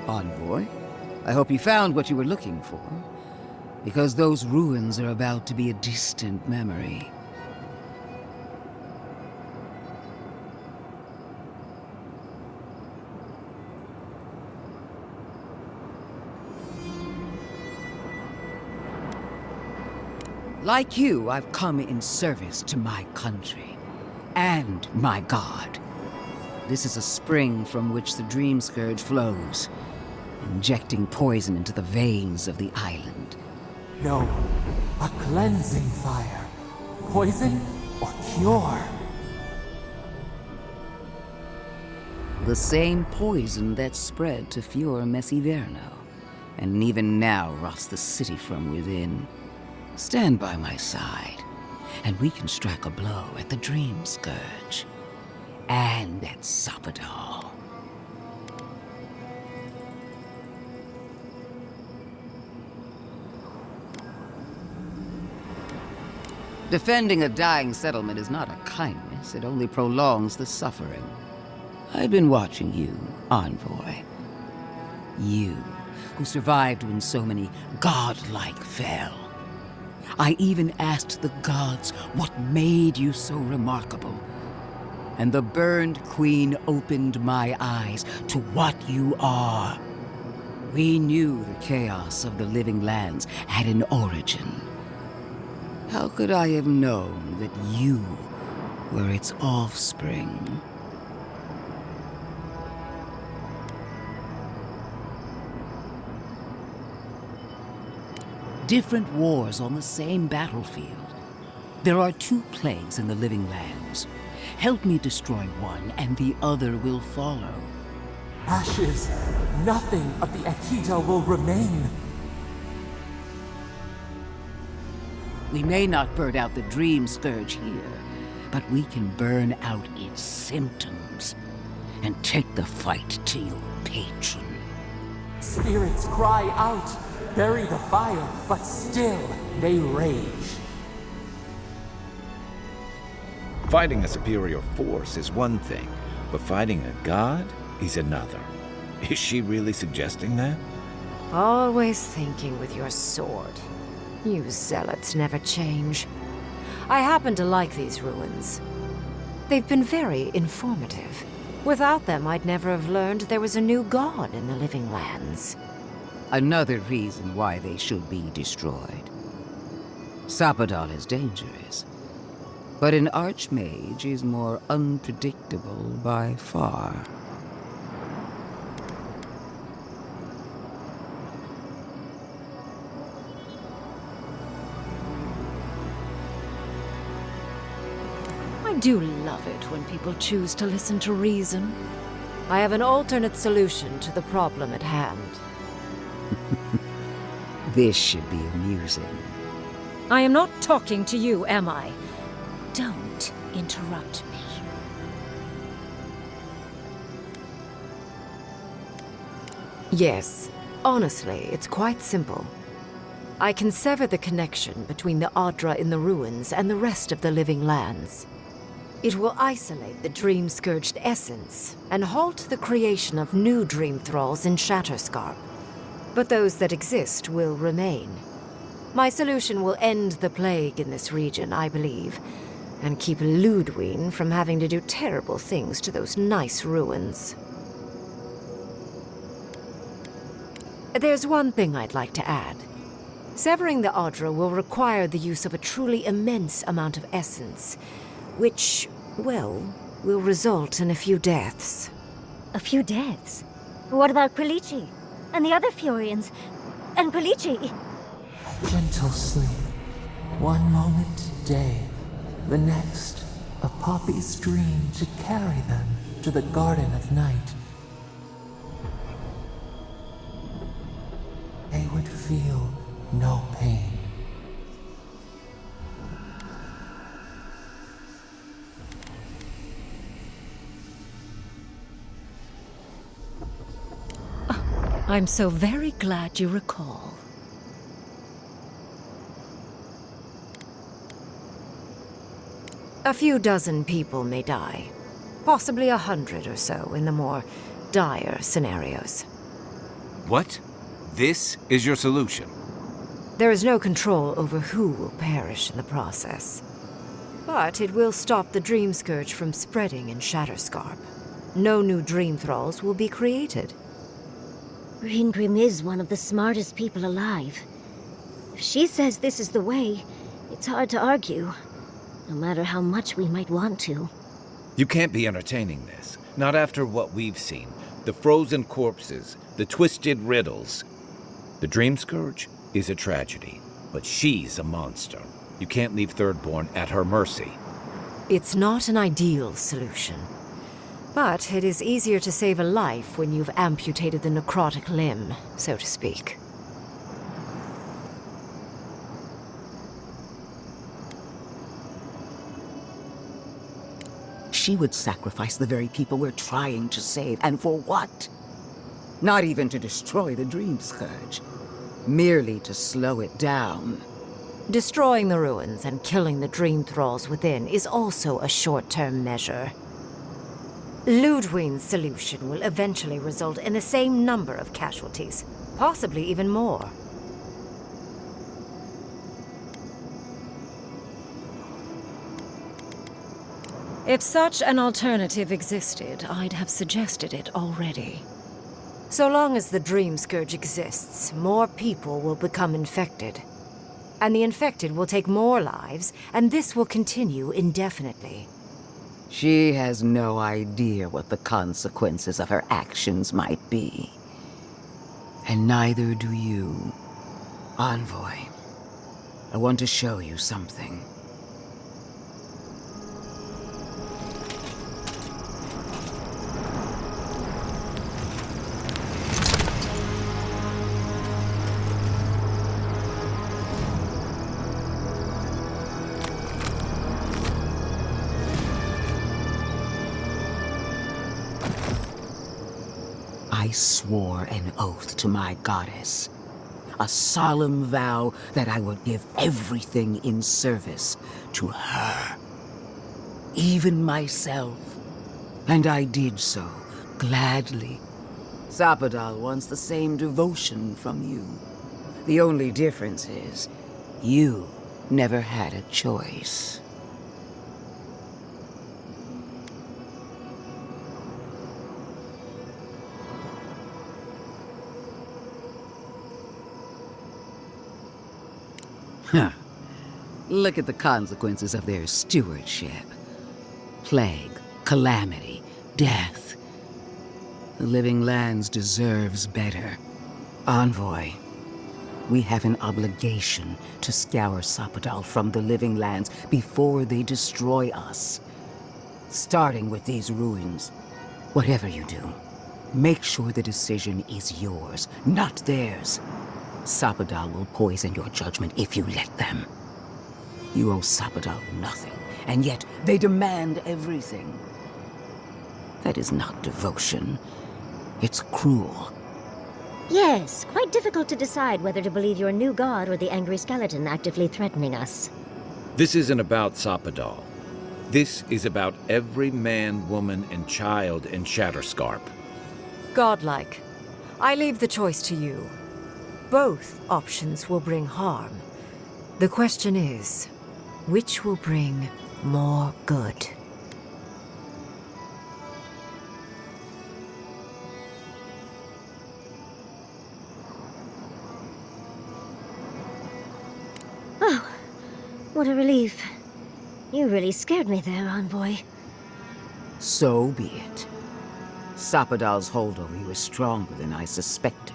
Envoy, I hope you found what you were looking for. Because those ruins are about to be a distant memory. Like you, I've come in service to my country. And my god. This is a spring from which the Dream Scourge flows, injecting poison into the veins of the island. No, a cleansing fire. Poison or cure? The same poison that spread to Fior Messiverno, and even now rots the city from within. Stand by my side, and we can strike a blow at the Dream Scourge. And at Sapadal. Defending a dying settlement is not a kindness, it only prolongs the suffering. I've been watching you, Envoy. You, who survived when so many godlike fell. I even asked the gods what made you so remarkable. And the burned queen opened my eyes to what you are. We knew the chaos of the living lands had an origin. How could I have known that you were its offspring? Different wars on the same battlefield. There are two plagues in the living lands. Help me destroy one, and the other will follow. Ashes. Nothing of the Akita will remain. We may not burn out the Dream Scourge here, but we can burn out its symptoms and take the fight to your patron. Spirits cry out, bury the fire, but still they rage. Fighting a superior force is one thing, but fighting a god is another. Is she really suggesting that? Always thinking with your sword. You zealots never change. I happen to like these ruins. They've been very informative. Without them, I'd never have learned there was a new god in the living lands. Another reason why they should be destroyed. Sapadal is dangerous. But an archmage is more unpredictable by far. I do love it when people choose to listen to reason. I have an alternate solution to the problem at hand. This should be amusing. I am not talking to you, am I? Don't interrupt me. Yes. Honestly, it's quite simple. I can sever the connection between the Adra in the ruins and the rest of the living lands. It will isolate the dream-scourged essence and halt the creation of new dream thralls in Shatterscarp. But those that exist will remain. My solution will end the plague in this region, I believe, and keep Ludwine from having to do terrible things to those nice ruins. There's one thing I'd like to add. Severing the Adra will require the use of a truly immense amount of essence, which, well, will result in a few deaths. A few deaths? What about Quilici? And the other Furians? And Quilici? Gentle sleep. One moment day, the next, a poppy's dream to carry them to the Garden of Night. They would feel no pain. I'm so very glad you recall. A few dozen people may die. Possibly 100 or so in the more dire scenarios. What? This is your solution? There is no control over who will perish in the process. But it will stop the Dream Scourge from spreading in Shatterscarp. No new Dream Thralls will be created. Reingrim is one of the smartest people alive. If she says this is the way, it's hard to argue, no matter how much we might want to. You can't be entertaining this. Not after what we've seen. The frozen corpses, the twisted riddles. The Dream Scourge is a tragedy, but she's a monster. You can't leave Thirdborn at her mercy. It's not an ideal solution. But it is easier to save a life when you've amputated the necrotic limb, so to speak. She would sacrifice the very people we're trying to save, and for what? Not even to destroy the Dream Scourge. Merely to slow it down. Destroying the ruins and killing the Dream Thralls within is also a short-term measure. Ludwine's solution will eventually result in the same number of casualties, possibly even more. If such an alternative existed, I'd have suggested it already. So long as the Dream Scourge exists, more people will become infected. And the infected will take more lives, and this will continue indefinitely. She has no idea what the consequences of her actions might be. And neither do you. Envoy, I want to show you something. I swore an oath to my goddess. A solemn vow that I would give everything in service to her. Even myself. And I did so, gladly. Sapadal wants the same devotion from you. The only difference is, you never had a choice. Huh. Look at the consequences of their stewardship. Plague, calamity, death. The living lands deserves better. Envoy, we have an obligation to scour Sapadal from the living lands before they destroy us. Starting with these ruins. Whatever you do, Make sure the decision is yours, not theirs. Sapadal will poison your judgment if you let them. You owe Sapadal nothing, and yet they demand everything. That is not devotion. It's cruel. Yes, quite difficult to decide whether to believe your new god or the angry skeleton actively threatening us. This isn't about Sapadal. This is about every man, woman, and child in Shatterscarp. Godlike. I leave the choice to you. Both options will bring harm. The question is, which will bring more good? Oh, what a relief. You really scared me there, Envoy. So be it. Sapadal's hold over you is stronger than I suspected.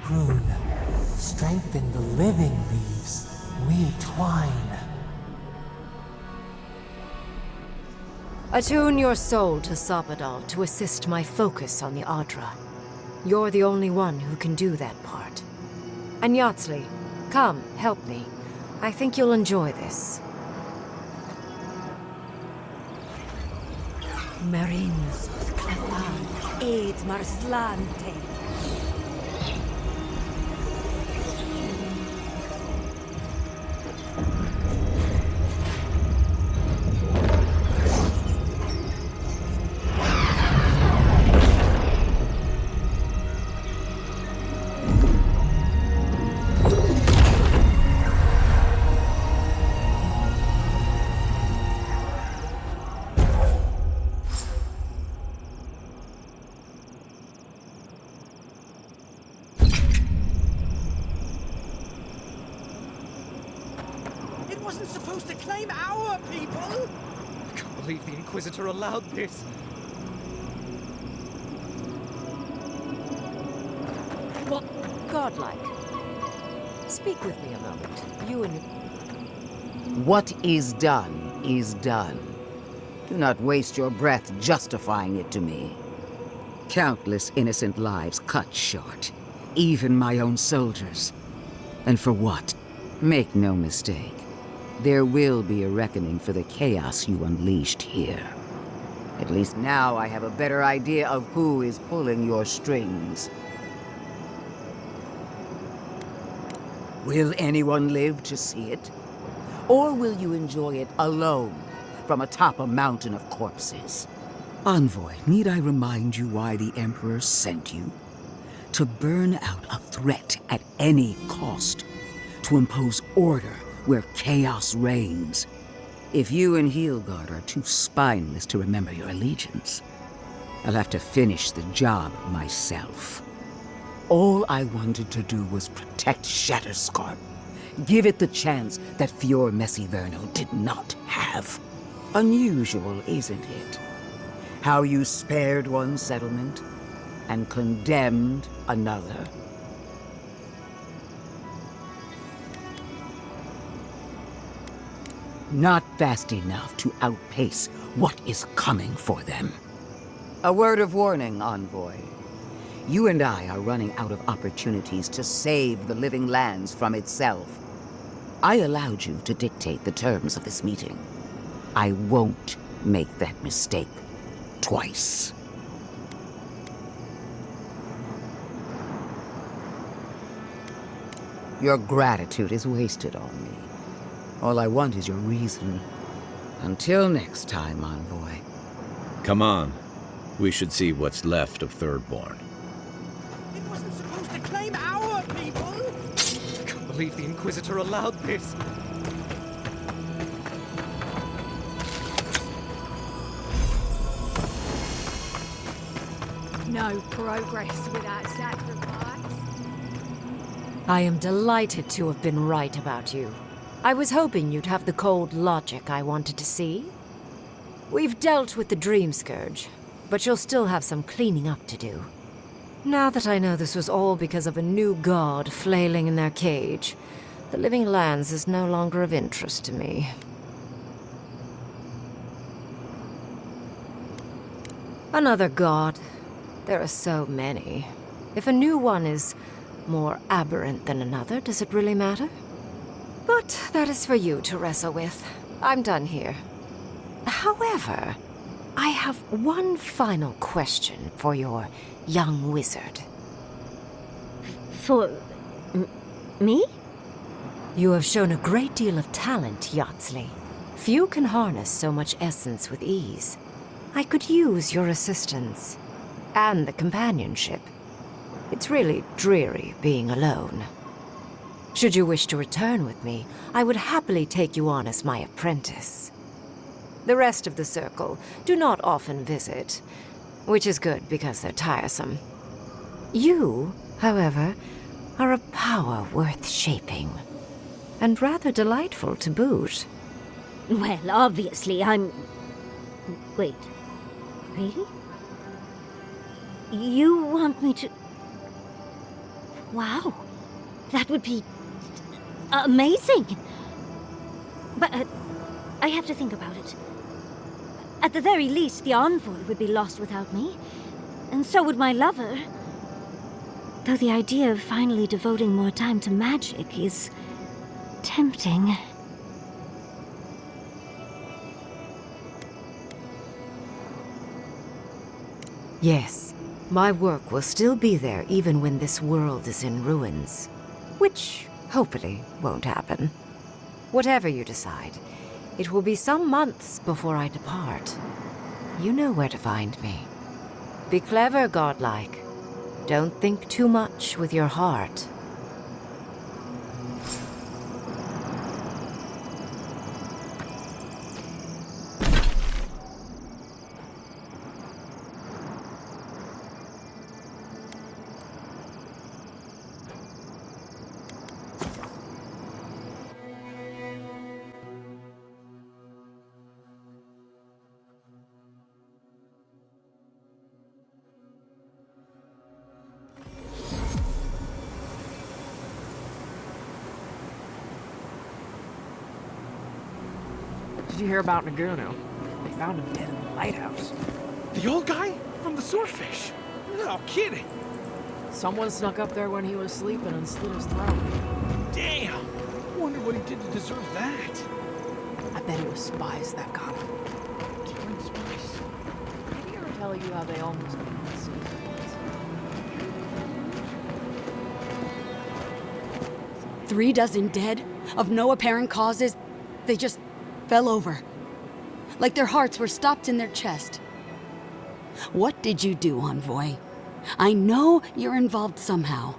Rune, strengthen the living leaves. We twine. Attune your soul to Sapadal to assist my focus on the Adra. You're the only one who can do that part. And Yatsley, come, help me. I think you'll enjoy this. Marines Clevan, Aid Marslante. Wasn't supposed to claim our people! I can't believe the Inquisitor allowed this. What? Godlike. Speak with me a moment. You and... What is done is done. Do not waste your breath justifying it to me. Countless innocent lives cut short. Even my own soldiers. And for what? Make no mistake. There will be a reckoning for the chaos you unleashed here. At least now I have a better idea of who is pulling your strings. Will anyone live to see it? Or will you enjoy it alone from atop a mountain of corpses? Envoy, need I remind you why the Emperor sent you? To burn out a threat at any cost. To impose order where chaos reigns. If you and Heelguard are too spineless to remember your allegiance, I'll have to finish the job myself. All I wanted to do was protect Shatterscarp. Give it the chance that Fior Messiverno did not have. Unusual, isn't it? How you spared one settlement and condemned another. Not fast enough to outpace what is coming for them. A word of warning, Envoy. You and I are running out of opportunities to save the living lands from itself. I allowed you to dictate the terms of this meeting. I won't make that mistake twice. Your gratitude is wasted on me. All I want is your reason. Until next time, Envoy. Come on. We should see what's left of Thirdborn. It wasn't supposed to claim our people! I can't believe the Inquisitor allowed this. No progress without sacrifice. I am delighted to have been right about you. I was hoping you'd have the cold logic I wanted to see. We've dealt with the Dream Scourge, but you'll still have some cleaning up to do. Now that I know this was all because of a new god flailing in their cage, the Living Lands is no longer of interest to me. Another god. There are so many. If a new one is more aberrant than another, does it really matter? But that is for you to wrestle with. I'm done here. However, I have one final question for your young wizard. For... me? You have shown a great deal of talent, Yatsley. Few can harness so much essence with ease. I could use your assistance. And the companionship. It's really dreary being alone. Should you wish to return with me, I would happily take you on as my apprentice. The rest of the circle do not often visit, which is good because they're tiresome. You, however, are a power worth shaping, and rather delightful to boot. Well, obviously, I'm... Wait. Really? You want me to... Wow. That would be... amazing! But, I have to think about it. At the very least, the envoy would be lost without me. And so would my lover. Though the idea of finally devoting more time to magic is... tempting. Yes, my work will still be there even when this world is in ruins. Which, hopefully, won't happen. Whatever you decide, it will be some months before I depart. You know where to find me. Be clever, godlike. Don't think too much with your heart. Did you hear about Naguno? They found him dead in the lighthouse. The old guy? From the swordfish? No kidding. Someone snuck up there when he was sleeping and slit his throat. Damn! Wonder what he did to deserve that. I bet it was spies that got him. Killing spies. Did he ever tell you how they almost made the season? 36 dead, of no apparent causes. They just fell over. Like their hearts were stopped in their chest. What did you do, Envoy? I know you're involved somehow.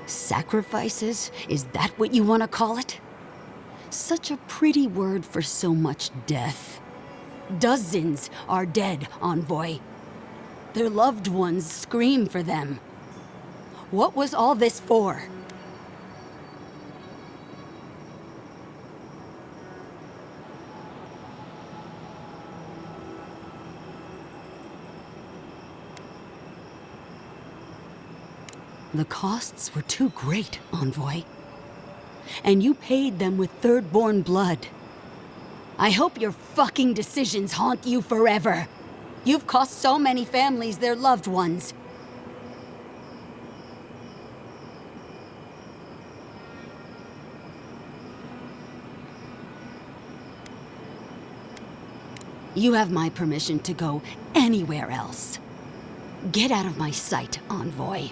Sacrifices? Is that what you want to call it? Such a pretty word for so much death. Dozens are dead, Envoy. Their loved ones scream for them. What was all this for? The costs were too great, Envoy. And you paid them with third-born blood. I hope your fucking decisions haunt you forever. You've cost so many families their loved ones. You have my permission to go anywhere else. Get out of my sight, Envoy.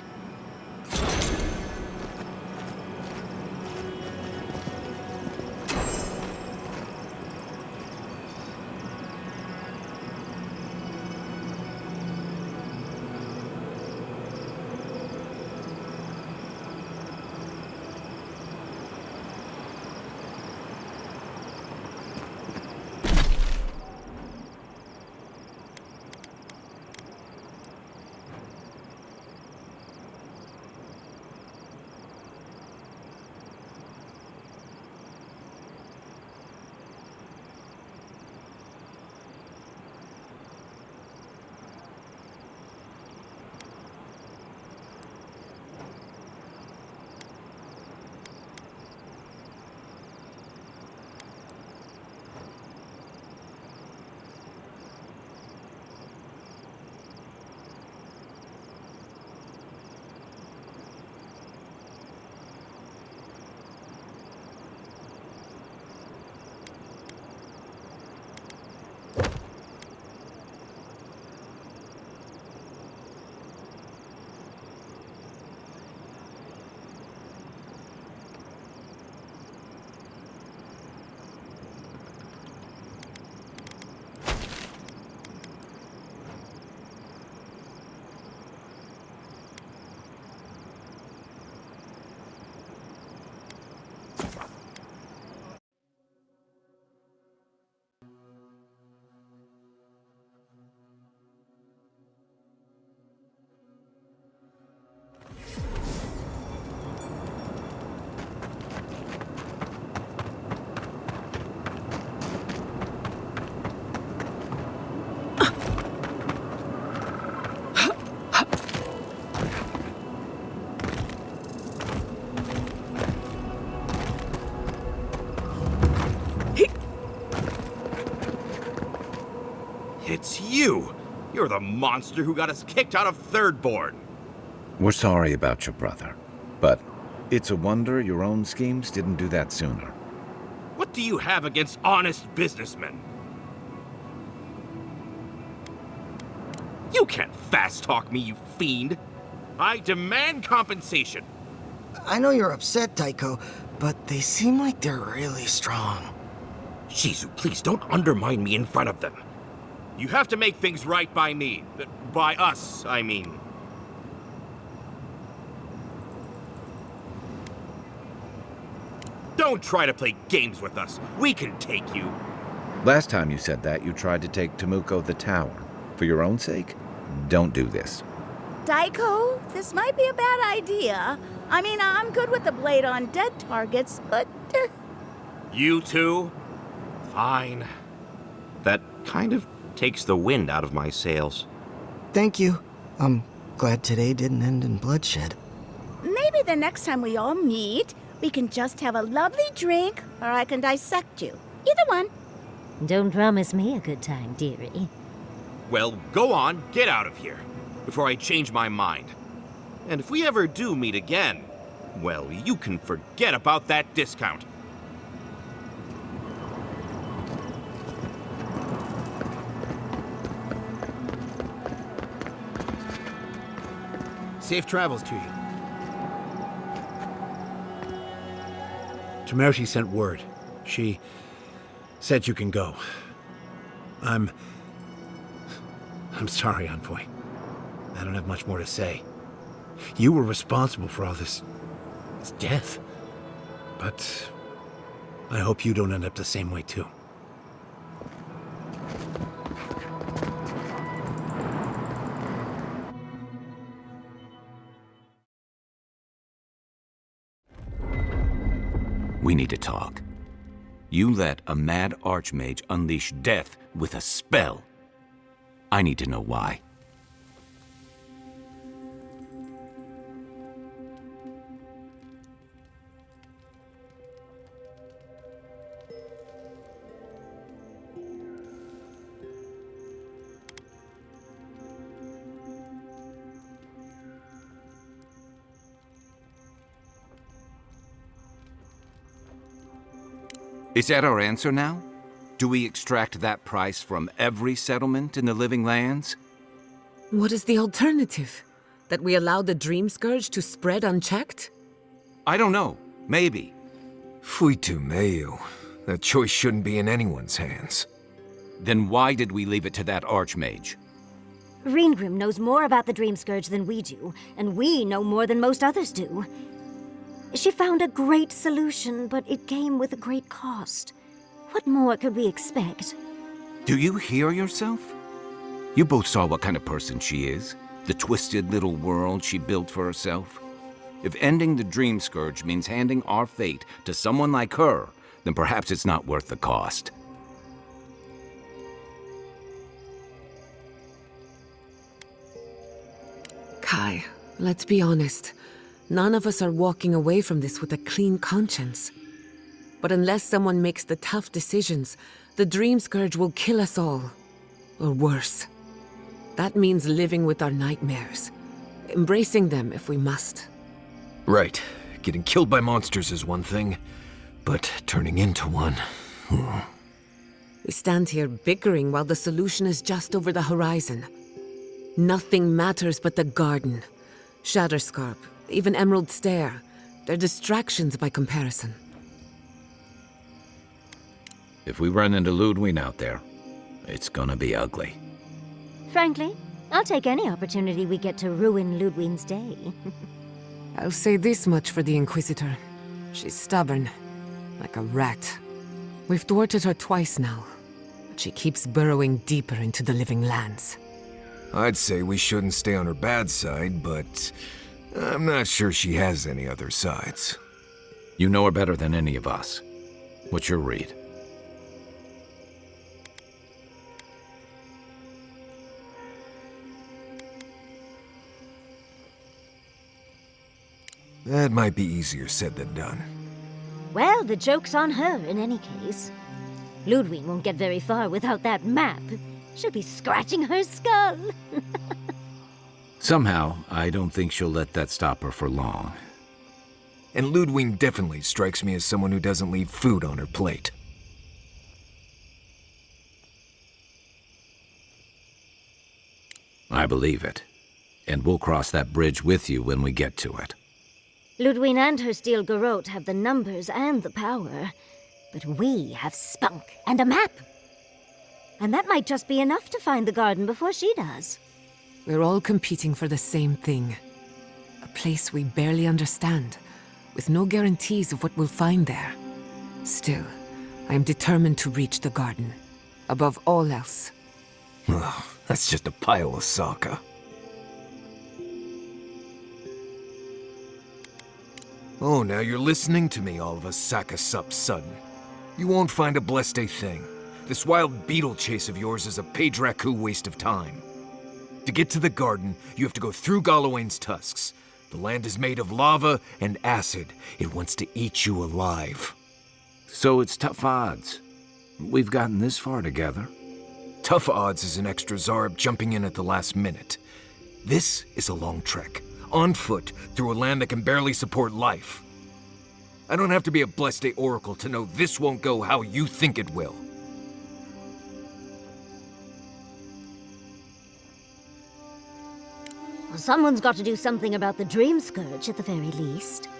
You! You're the monster who got us kicked out of Third Board. We're sorry about your brother, but it's a wonder your own schemes didn't do that sooner. What do you have against honest businessmen? You can't fast-talk me, you fiend! I demand compensation! I know you're upset, Taiko, but they seem like they're really strong. Shizu, please don't undermine me in front of them. You have to make things right by me. By us, I mean. Don't try to play games with us. We can take you. Last time you said that, you tried to take Temuko the tower. For your own sake, don't do this. Daiko, this might be a bad idea. I mean, I'm good with the blade on dead targets, but... You too? Fine. That kind of takes the wind out of my sails. Thank you. I'm glad today didn't end in bloodshed. Maybe the next time we all meet, we can just have a lovely drink, or I can dissect you. Either one. Don't promise me a good time, dearie. Well, go on, get out of here, before I change my mind. And if we ever do meet again, well, you can forget about that discount. Safe travels to you. Tomoshi sent word. She said you can go. I'm sorry, Envoy. I don't have much more to say. You were responsible for all this death. But I hope you don't end up the same way, too. We need to talk. You let a mad archmage unleash death with a spell. I need to know why. Is that our answer now? Do we extract that price from every settlement in the Living Lands? What is the alternative? That we allow the Dream Scourge to spread unchecked? I don't know. Maybe. Fuitu Mayu. That choice shouldn't be in anyone's hands. Then why did we leave it to that archmage? Reengrim knows more about the Dream Scourge than we do, and we know more than most others do. She found a great solution, but it came with a great cost. What more could we expect? Do you hear yourself? You both saw what kind of person she is. The twisted little world she built for herself. If ending the Dream Scourge means handing our fate to someone like her, then perhaps it's not worth the cost. Kai, let's be honest. None of us are walking away from this with a clean conscience. But unless someone makes the tough decisions, the Dream Scourge will kill us all. Or worse. That means living with our nightmares. Embracing them if we must. Right. Getting killed by monsters is one thing, but turning into one... We stand here bickering while the solution is just over the horizon. Nothing matters but the garden. Shatterscarp, even Emerald Stair. They're distractions by comparison. If we run into Ludwig out there, it's gonna be ugly. Frankly, I'll take any opportunity we get to ruin Ludwig's day. I'll say this much for the Inquisitor. She's stubborn, like a rat. We've thwarted her twice now, but she keeps burrowing deeper into the Living Lands. I'd say we shouldn't stay on her bad side, but I'm not sure she has any other sides. You know her better than any of us. What's your read? That might be easier said than done. Well, the joke's on her in any case. Ludwig won't get very far without that map. She'll be scratching her skull. Somehow, I don't think she'll let that stop her for long. And Ludwig definitely strikes me as someone who doesn't leave food on her plate. I believe it. And we'll cross that bridge with you when we get to it. Ludwig and her steel garrote have the numbers and the power. But we have spunk and a map. And that might just be enough to find the garden before she does. We're all competing for the same thing. A place we barely understand, with no guarantees of what we'll find there. Still, I am determined to reach the garden, above all else. Ugh, that's just a pile of Sokka. Oh, now you're listening to me, all of a sack of sup sudden. You won't find a blessed thing. This wild beetle chase of yours is a page-raku waste of time. To get to the garden, you have to go through Galawain's tusks. The land is made of lava and acid. It wants to eat you alive. So it's tough odds. We've gotten this far together. Tough odds is an extra Zarb jumping in at the last minute. This is a long trek, on foot, through a land that can barely support life. I don't have to be a Blessed Oracle to know this won't go how you think it will. Well, someone's got to do something about the Dream Scourge at the very least.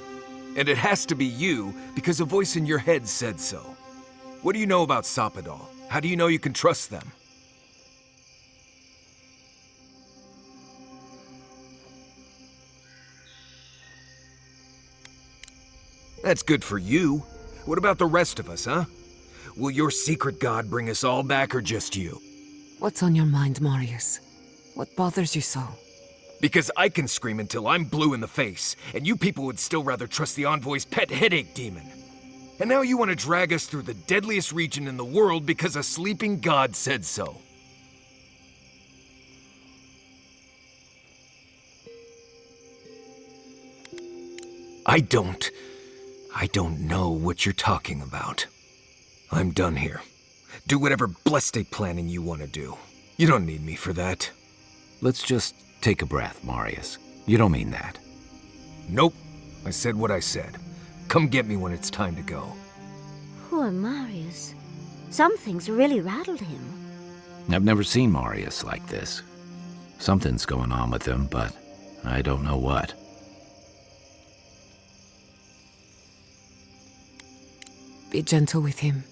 And it has to be you, because a voice in your head said so. What do you know about Soppadal? How do you know you can trust them? That's good for you. What about the rest of us, huh? Will your secret god bring us all back, or just you? What's on your mind, Marius? What bothers you so? Because I can scream until I'm blue in the face, and you people would still rather trust the Envoy's pet headache demon. And now you want to drag us through the deadliest region in the world because a sleeping god said so. I don't know what you're talking about. I'm done here. Do whatever blessed planning you want to do. You don't need me for that. Let's just take a breath, Marius. You don't mean that. Nope. I said what I said. Come get me when it's time to go. Poor Marius. Something's really rattled him. I've never seen Marius like this. Something's going on with him, but I don't know what. Be gentle with him.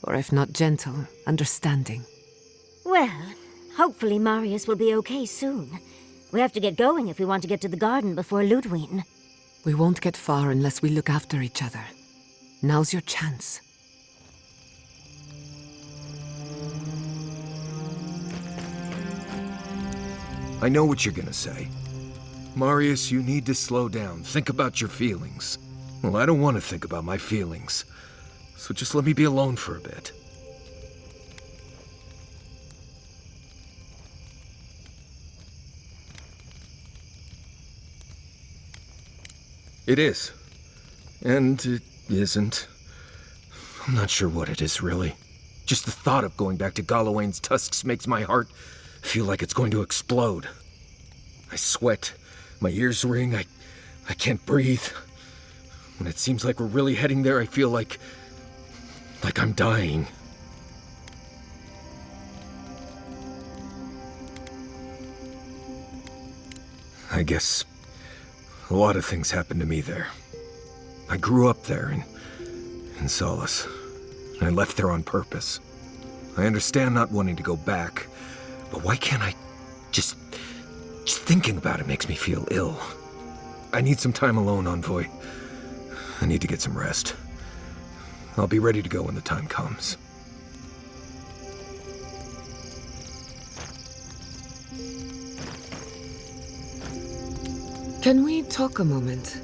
Or if not gentle, understanding. Well, hopefully Marius will be okay soon. We have to get going if we want to get to the garden before Ludwig. We won't get far unless we look after each other. Now's your chance. I know what you're gonna say. Marius, you need to slow down. Think about your feelings. Well, I don't want to think about my feelings. So just let me be alone for a bit. It is. And it isn't. I'm not sure what it is, really. Just the thought of going back to Galawain's tusks makes my heart feel like it's going to explode. I sweat. My ears ring. I can't breathe. When it seems like we're really heading there, I feel like I'm dying. I guess a lot of things happened to me there. I grew up there in Solace. I left there on purpose. I understand not wanting to go back, but why can't I just thinking about it makes me feel ill. I need some time alone, Envoy. I need to get some rest. I'll be ready to go when the time comes. Can we talk a moment?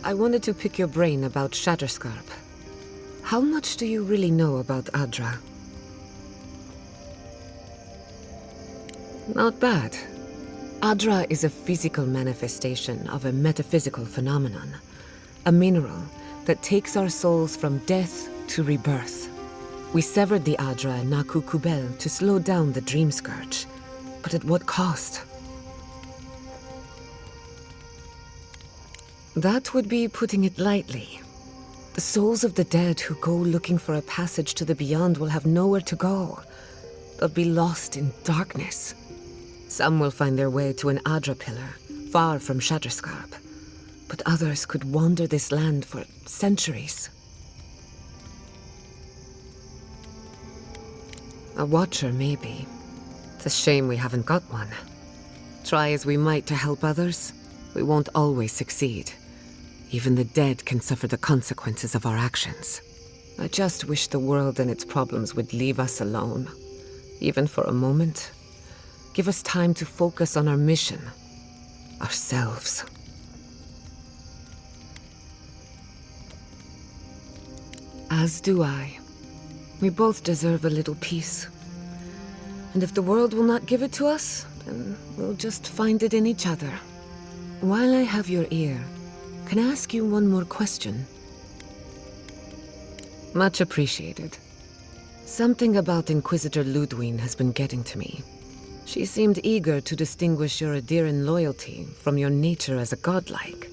I wanted to pick your brain about Shatterscarp. How much do you really know about Adra? Not bad. Adra is a physical manifestation of a metaphysical phenomenon. A mineral that takes our souls from death to rebirth. We severed the Adra and Naku Kubel to slow down the Dream Scourge. But at what cost? That would be putting it lightly. The souls of the dead who go looking for a passage to the beyond will have nowhere to go. They'll be lost in darkness. Some will find their way to an Adra pillar, far from Shatterscarp. But others could wander this land for centuries. A watcher, maybe. It's a shame we haven't got one. Try as we might to help others, we won't always succeed. Even the dead can suffer the consequences of our actions. I just wish the world and its problems would leave us alone. Even for a moment. Give us time to focus on our mission. Ourselves. As do I. We both deserve a little peace. And if the world will not give it to us, then we'll just find it in each other. While I have your ear, can I ask you one more question? Much appreciated. Something about Inquisitor Ludwine has been getting to me. She seemed eager to distinguish your Adiran loyalty from your nature as a godlike,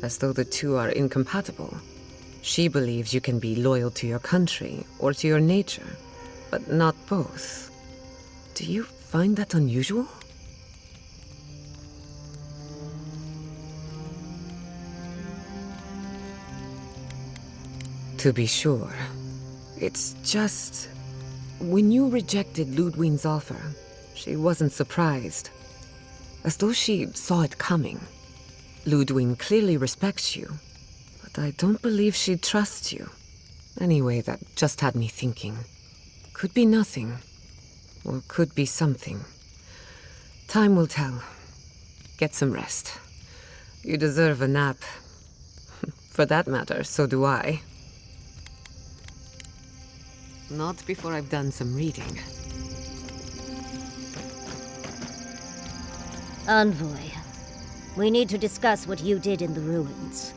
as though the two are incompatible. She believes you can be loyal to your country or to your nature, but not both. Do you find that unusual? To be sure. It's just... when you rejected Ludwine's offer, she wasn't surprised. As though she saw it coming. Ludwine clearly respects you, but I don't believe she trusts you. Anyway, that just had me thinking. Could be nothing, or could be something. Time will tell. Get some rest. You deserve a nap. For that matter, so do I. Not before I've done some reading. Envoy, we need to discuss what you did in the ruins.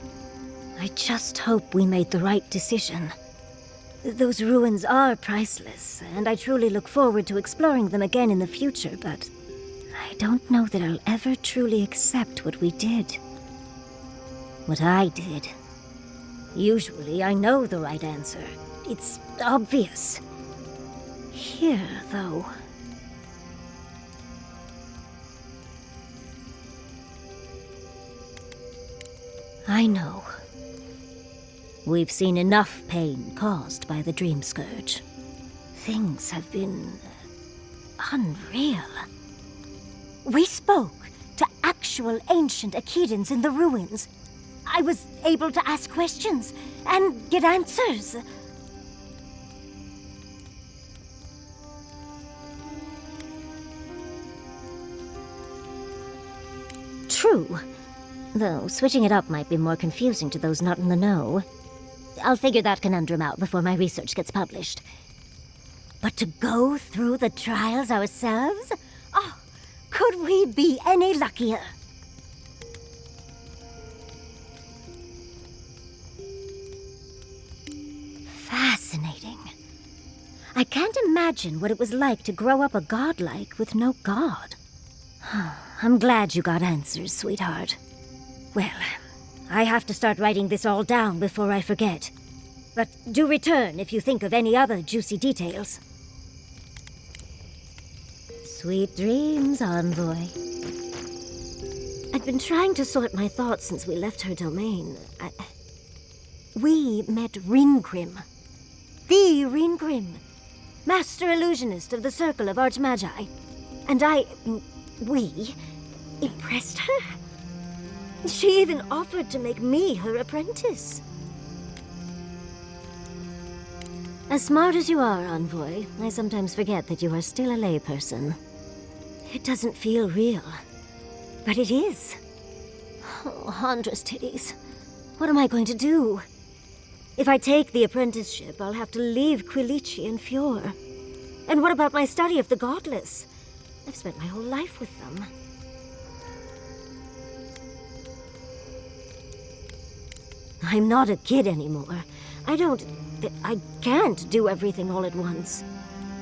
I just hope we made the right decision. Those ruins are priceless, and I truly look forward to exploring them again in the future, but I don't know that I'll ever truly accept what we did. What I did. Usually I know the right answer. It's obvious. Here, though... I know. We've seen enough pain caused by the Dream Scourge. Things have been... unreal. We spoke to actual ancient Akidans in the ruins. I was able to ask questions and get answers. True. Though switching it up might be more confusing to those not in the know. I'll figure that conundrum out before my research gets published. But to go through the trials ourselves? Oh, could we be any luckier? Fascinating. I can't imagine what it was like to grow up a godlike with no god. I'm glad you got answers, sweetheart. Well, I have to start writing this all down before I forget. But do return if you think of any other juicy details. Sweet dreams, Envoy. I've been trying to sort my thoughts since we left her domain. We met Ringrim. The Ringrim. Master Illusionist of the Circle of Archmagi. And we impressed her? She even offered to make me her apprentice. As smart as you are, Envoy, I sometimes forget that you are still a layperson. It doesn't feel real, but it is. Oh, Handra's titties. What am I going to do? If I take the apprenticeship, I'll have to leave Quilici and Fjord. And what about my study of the Godless? I've spent my whole life with them. I'm not a kid anymore. I don't I can't do everything all at once.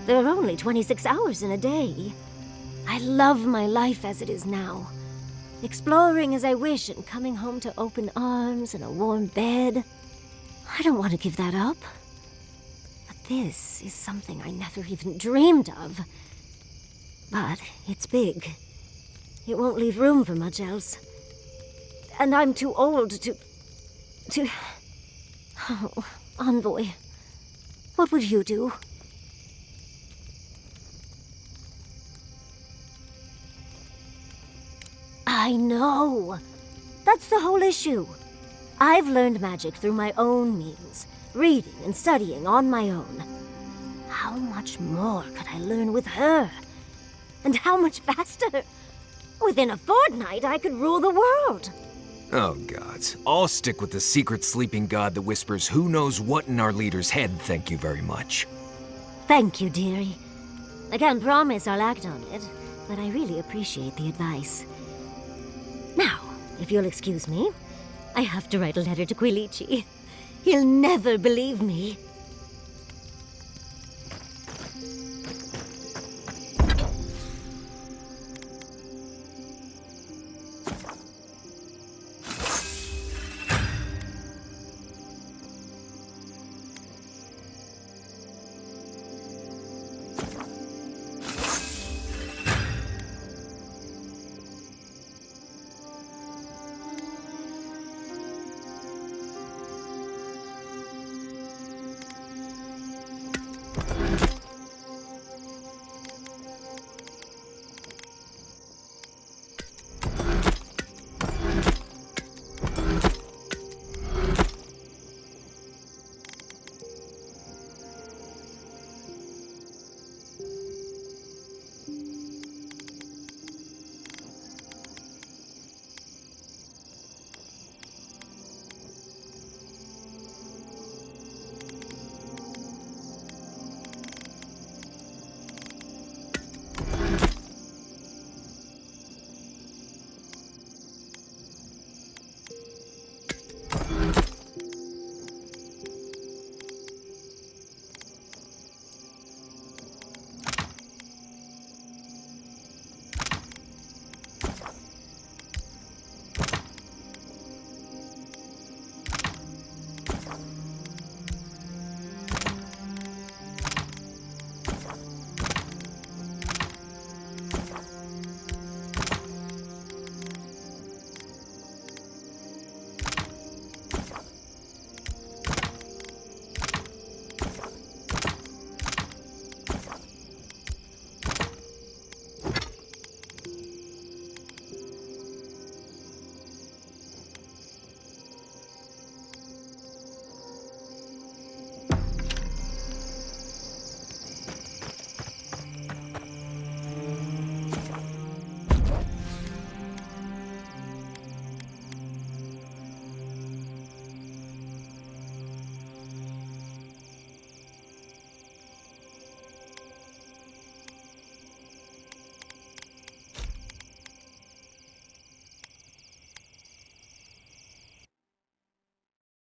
There are only 26 hours in a day. I love my life as it is now. Exploring as I wish and coming home to open arms and a warm bed. I don't want to give that up. But this is something I never even dreamed of. But it's big. It won't leave room for much else. And I'm too old to... Oh, Envoy. What would you do? I know. That's the whole issue. I've learned magic through my own means, reading and studying on my own. How much more could I learn with her? And how much faster? Within a fortnight, I could rule the world. Oh, gods. I'll stick with the secret sleeping god that whispers who knows what in our leader's head, thank you very much. Thank you, dearie. I can't promise I'll act on it, but I really appreciate the advice. Now, if you'll excuse me, I have to write a letter to Quilici. He'll never believe me.